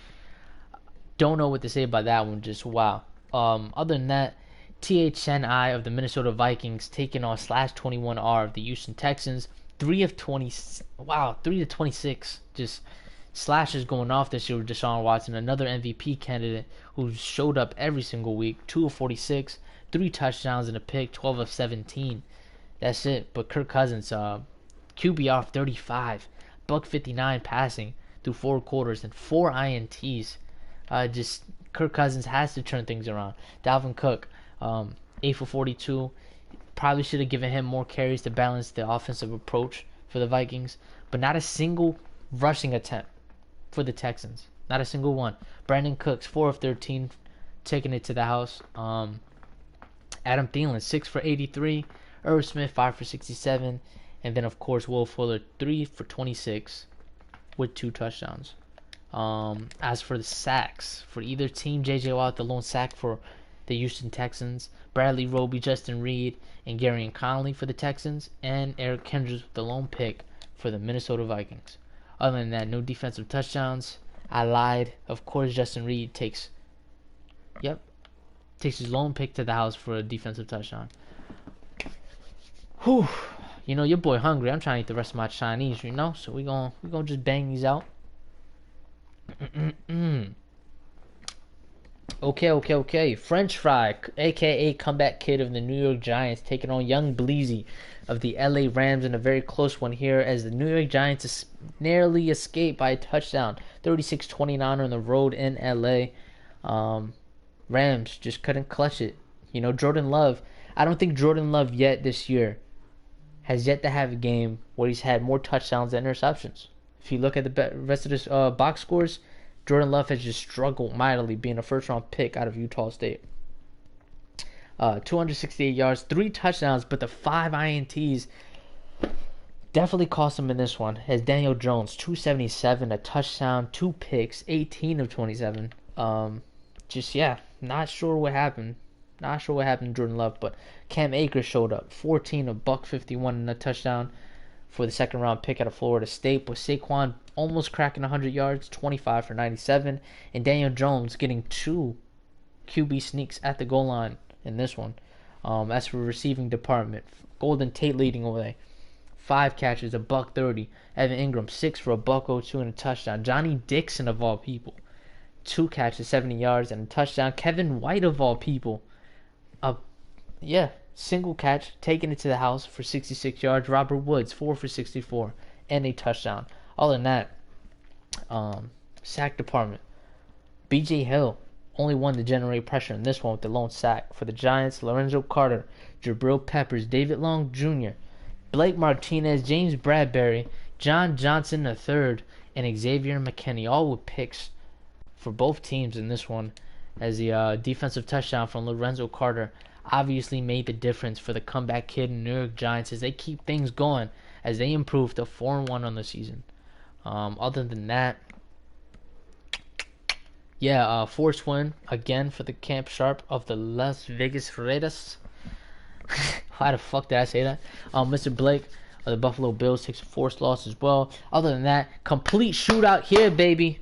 Speaker 1: Don't know what to say about that one. Just wow. Other than that, THNI of the Minnesota Vikings taking on /21R of the Houston Texans. 3 of 20. Wow, 3-26. Just slashes going off this year with Deshaun Watson, another MVP candidate who showed up every single week. 2 of 46, 3 touchdowns and a pick, 12 of 17. That's it. But Kirk Cousins, QBR of 35, $159 passing through 4 quarters and 4 INTs. Just Kirk Cousins has to turn things around. Dalvin Cook, 8 for 42. Probably should have given him more carries to balance the offensive approach for the Vikings, but not a single rushing attempt for the Texans. Not a single one. Brandon Cooks, 4 of 13, taking it to the house. Adam Thielen, 6 for 83. Irv Smith, 5 for 67. And then, of course, Will Fuller, 3 for 26 with 2 touchdowns. As for the sacks, for either team, J.J. Watt, the lone sack for the Houston Texans. Bradley Roby, Justin Reed, and Garyon Conley for the Texans. And Eric Kendricks with the lone pick for the Minnesota Vikings. Other than that, no defensive touchdowns. I lied. Of course, Justin Reed takes his lone pick to the house for a defensive touchdown. Whew. You know, your boy hungry. I'm trying to eat the rest of my Chinese, you know? So we gonna just bang these out. Okay. French Fry, a.k.a. comeback kid of the New York Giants, taking on young Bleezy of the LA Rams in a very close one here, as the New York Giants narrowly escaped by a touchdown, 36-29 on the road in LA. Rams just couldn't clutch it. You know, Jordan Love, I don't think Jordan Love yet this year has yet to have a game where he's had more touchdowns than interceptions. If you look at the rest of this box scores, Jordan Love has just struggled mightily, being a first-round pick out of Utah State. 268 yards, 3 touchdowns, but the 5 INTs definitely cost him in this one. As Daniel Jones, 277, a touchdown, 2 picks, 18 of 27. Not sure what happened. Not sure what happened to Jordan Love, but Cam Akers showed up, 14 of $151 and a touchdown for the second-round pick out of Florida State. But Saquon almost cracking 100 yards, 25 for 97, and Daniel Jones getting 2 QB sneaks at the goal line in this one. As for receiving department, Golden Tate leading away, 5 catches, $130. Evan Ingram, 6 for $102 and a touchdown. Johnny Dixon, of all people, 2 catches, 70 yards and a touchdown. Kevin White, of all people, single catch, taking it to the house for 66 yards. Robert Woods, 4 for 64 and a touchdown. Other than that, sack department, B.J. Hill, only one to generate pressure in this one with the lone sack. For the Giants, Lorenzo Carter, Jabril Peppers, David Long Jr., Blake Martinez, James Bradbury, John Johnson III, and Xavier McKinney, all with picks for both teams in this one, as the defensive touchdown from Lorenzo Carter obviously made the difference for the comeback kid in New York Giants as they keep things going, as they improve to 4-1 on the season. Other than that, forced win again for the Camp Sharp of the Las Vegas Raiders. Why the fuck did I say that? Mr. Blake of the Buffalo Bills takes a forced loss as well. Other than that, complete shootout here, baby.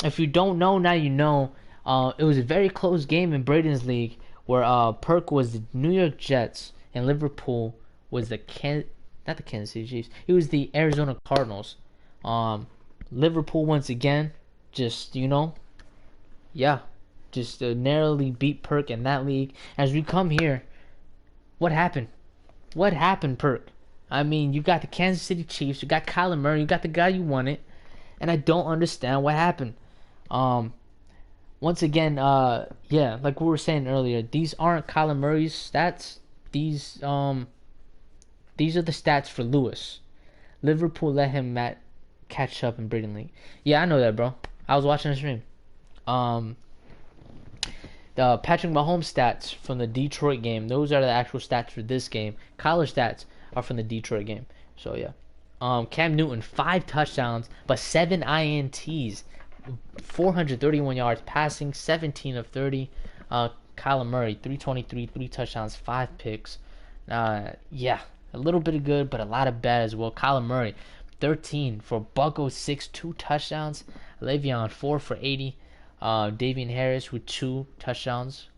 Speaker 1: If you don't know, now you know. It was a very close game in Braden's league, where Perk was the New York Jets and Liverpool was the not the Kansas City Chiefs. It was the Arizona Cardinals. Liverpool once again, just narrowly beat Perk in that league. As we come here, what happened? What happened, Perk? I mean, you got the Kansas City Chiefs, you got Kyler Murray, you got the guy you wanted, and I don't understand what happened. Once again, like we were saying earlier, these aren't Kyler Murray's stats. These are the stats for Lewis. Liverpool let him catch up in Britain League. Yeah, I know that, bro. I was watching the stream. The Patrick Mahomes stats from the Detroit game, those are the actual stats for this game. College stats are from the Detroit game. So yeah. Cam Newton, 5 touchdowns, but 7 INTs, 431 yards passing, 17 of 30. Kyler Murray, 323, 3 touchdowns, 5 picks. Yeah, a little bit of good, but a lot of bad as well. Kyler Murray, 13 for $106, 2 touchdowns. Le'Veon, 4 for 80. Davian Harris with 2 touchdowns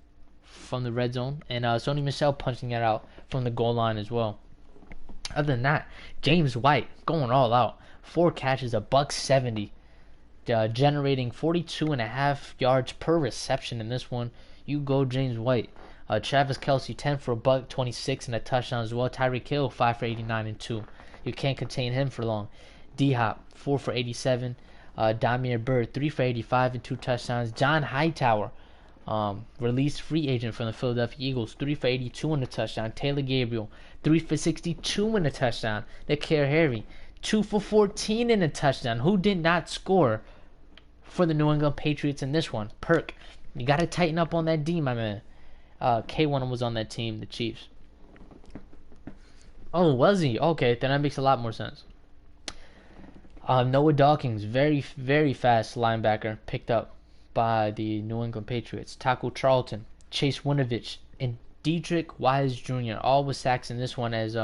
Speaker 1: from the red zone. And Sony Michel punching it out from the goal line as well. Other than that, James White going all out. 4 catches, $170. Generating 42.5 yards per reception in this one. You go, James White. Travis Kelce, 10 for $126 and a touchdown as well. Tyreek Hill, 5 for 89 and 2. You can't contain him for long. D-Hop, 4 for 87. Damiere Byrd, 3 for 85 and 2 touchdowns. John Hightower, released free agent from the Philadelphia Eagles, 3 for 82 and a touchdown. Taylor Gabriel, 3 for 62 and a touchdown. N'Keal Harry, 2 for 14 and a touchdown. Who did not score for the New England Patriots in this one? Perk. You got to tighten up on that D, my man. K1 was on that team, the Chiefs. Oh, was he? Okay, then that makes a lot more sense. Noah Dawkins, very, very fast linebacker, picked up by the New England Patriots. Taco Charlton, Chase Winovich, and Dietrich Wise Jr. all with sacks in this one as,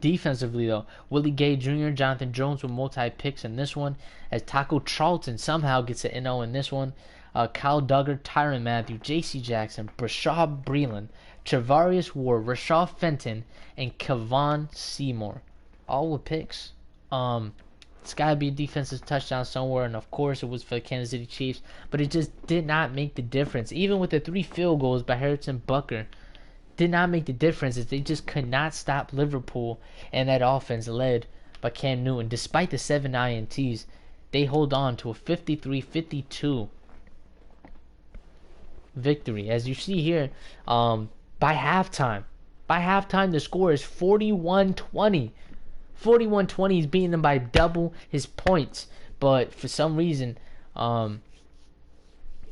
Speaker 1: defensively though. Willie Gay Jr., Jonathan Jones with multi-picks in this one as Taco Charlton somehow gets an NO in this one. Kyle Duggar, Tyrann Mathieu, J.C. Jackson, Brashad Breeland, Travarius Ward, Rashad Fenton, and Kevon Seymour. All with picks. It's got to be a defensive touchdown somewhere, and of course it was for the Kansas City Chiefs, but it just did not make the difference. Even with the 3 field goals by Harrison Butker, did not make the difference as they just could not stop Liverpool and that offense led by Cam Newton. Despite the 7 INTs, they hold on to a 53-52 victory. As you see here, by halftime, the score is 41-20. 41-20, he's beating them by double his points. But for some reason,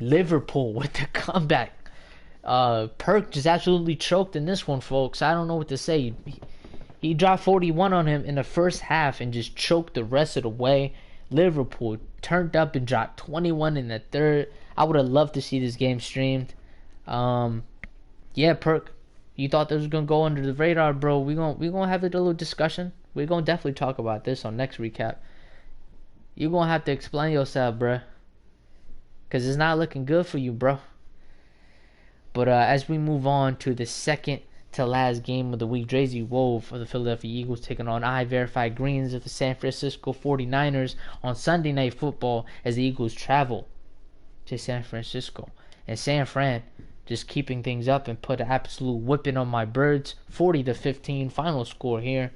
Speaker 1: Liverpool with the comeback. Perk just absolutely choked in this one, folks. I don't know what to say. He dropped 41 on him in the first half and just choked the rest of the way. Liverpool turned up and dropped 21 in the third. I would have loved to see this game streamed. Perk, you thought this was gonna go under the radar, bro. We gonna have a little discussion. We're gonna definitely talk about this on next recap. You're gonna have to explain yourself, bro, cause it's not looking good for you, bro. But as we move on to the second to last game of the week, Drazy Wove for the Philadelphia Eagles taking on I-Verified Greens of the San Francisco 49ers on Sunday Night Football as the Eagles travel to San Francisco. And San Fran just keeping things up and put an absolute whipping on my Birds. 40-15 final score here.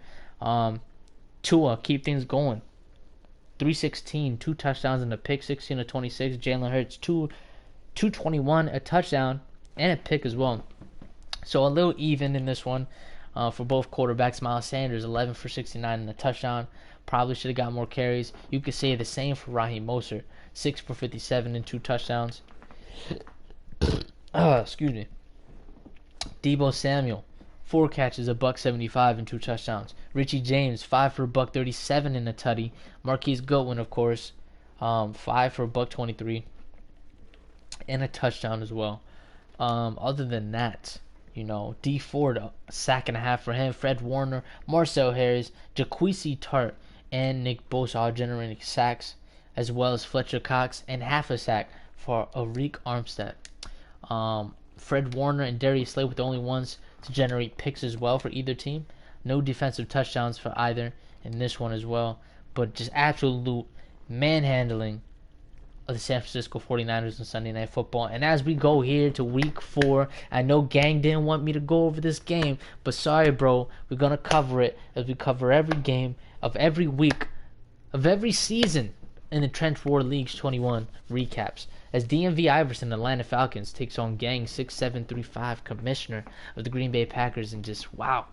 Speaker 1: Tua keep things going. 316, 2 touchdowns and a pick, 16-26. Jalen Hurts 221, a touchdown and a pick as well. So a little even in this one for both quarterbacks. Miles Sanders 11 for 69 and a touchdown. Probably should have got more carries. You could say the same for Raheem Mostert, 6 for 57 and 2 touchdowns. Excuse me. Deebo Samuel, 4 catches, $175 and 2 touchdowns. Richie James, 5 for $137 in a tutty. Marquise Goodwin, of course, 5 for $123 and a touchdown as well. Other than that, D Ford, a sack and a half for him. Fred Warner, Marcel Harris, Jaquisi Tart, and Nick Bosa all generating sacks, as well as Fletcher Cox, and half a sack for Arik Armstead. Fred Warner and Darius Slay were the only ones to generate picks as well for either team. No defensive touchdowns for either in this one as well. But just absolute manhandling of the San Francisco 49ers on Sunday Night Football. And as we go here to week 4, I know Gang didn't want me to go over this game, but sorry, bro. We're going to cover it as we cover every game of every week of every season in the Trench War Leagues 21 recaps. As DMV Iverson, Atlanta Falcons, takes on Gang 6735, commissioner of the Green Bay Packers, and just, wow,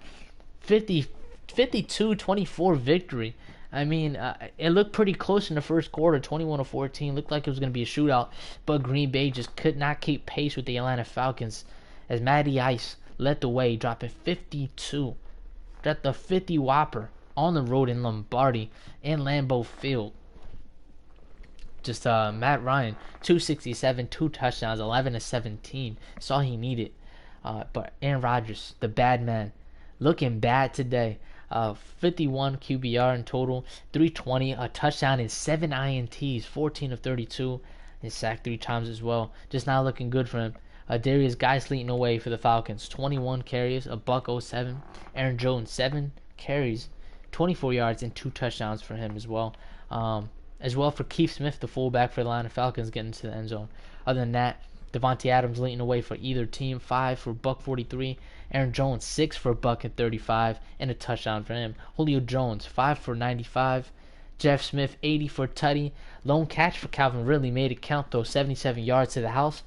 Speaker 1: 52-24 victory. I mean, it looked pretty close in the first quarter, 21-14. Looked like it was going to be a shootout, but Green Bay just could not keep pace with the Atlanta Falcons as Matty Ice led the way, dropping 52. Dropped the 50 whopper on the road in Lombardi and Lambeau Field. Just Matt Ryan, 267, 2 touchdowns, 11-17. That's all he needed. But Aaron Rodgers, the bad man, looking bad today. 51 QBR in total, 320, a touchdown and 7 INTs, 14 of 32, and sacked 3 times as well. Just not looking good for him. Darius Guice leading away for the Falcons, 21 carries, a $107. Aaron Jones, 7 carries, 24 yards, and 2 touchdowns for him as well. As well for Keith Smith, the fullback for the Atlanta Falcons, getting to the end zone. Other than that, Devontae Adams leading away for either team, 5 for $143. Aaron Jones, 6 for $135 and a touchdown for him. Julio Jones, 5 for 95. Jeff Smith, 80 for Tutty. Lone catch for Calvin Ridley, made it count though, 77 yards to the house.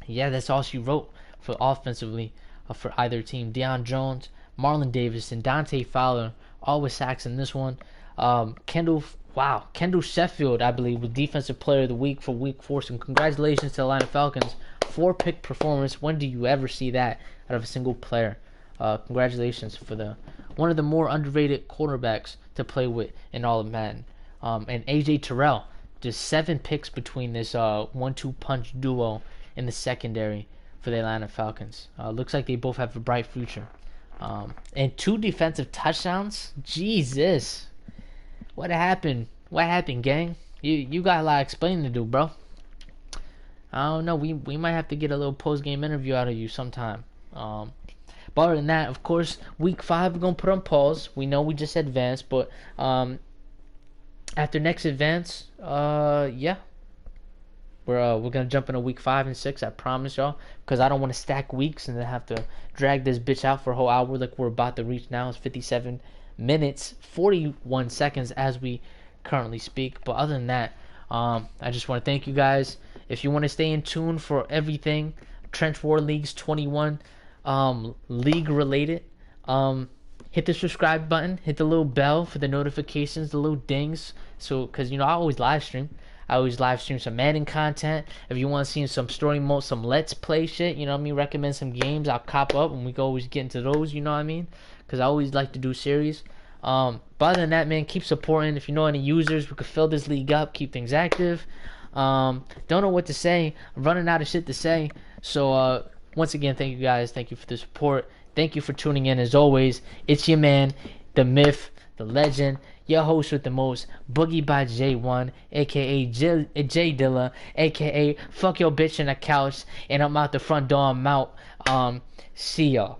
Speaker 1: Yeah, that's all she wrote for offensively for either team. Deion Jones, Marlon Davis, and Dante Fowler, all with sacks in this one. Kendall Sheffield, I believe, was Defensive Player of the Week for Week 4. So congratulations to the Atlanta Falcons. 4-pick performance. When do you ever see that out of a single player? Congratulations for one of the more underrated quarterbacks to play with in all of Madden. And AJ Terrell, just 7 picks between this 1-2 punch duo in the secondary for the Atlanta Falcons. Looks like they both have a bright future. And 2 defensive touchdowns. Jesus. What happened? What happened, gang? You got a lot of explaining to do, bro. I don't know. We might have to get a little post-game interview out of you sometime. But other than that, of course, Week 5 we're gonna put on pause. We know we just advanced, but after next advance, yeah, we're gonna jump into Week 5 and 6. I promise y'all, because I don't want to stack weeks and then have to drag this bitch out for a whole hour like we're about to reach now. It's 57 minutes 41 seconds as we currently speak. But other than that, I just want to thank you guys. If you want to stay in tune for everything Trench War Leagues 21 league related, hit the subscribe button, hit the little bell for the notifications, the little dings, so because I always live stream some Madden content. If you want to see some story mode, some let's play shit, recommend some games, I'll cop up and we can always get into those, because I always like to do series. But other than that, man, keep supporting. If you know any users, we could fill this league up, keep things active. Don't know what to say. I'm running out of shit to say. So once again, thank you guys. Thank you for the support. Thank you for tuning in. As always, it's your man, the myth, the legend, your host with the most, Boogie by J1, aka J Dilla, aka fuck your bitch in the couch, and I'm out the front door. I'm out. See y'all.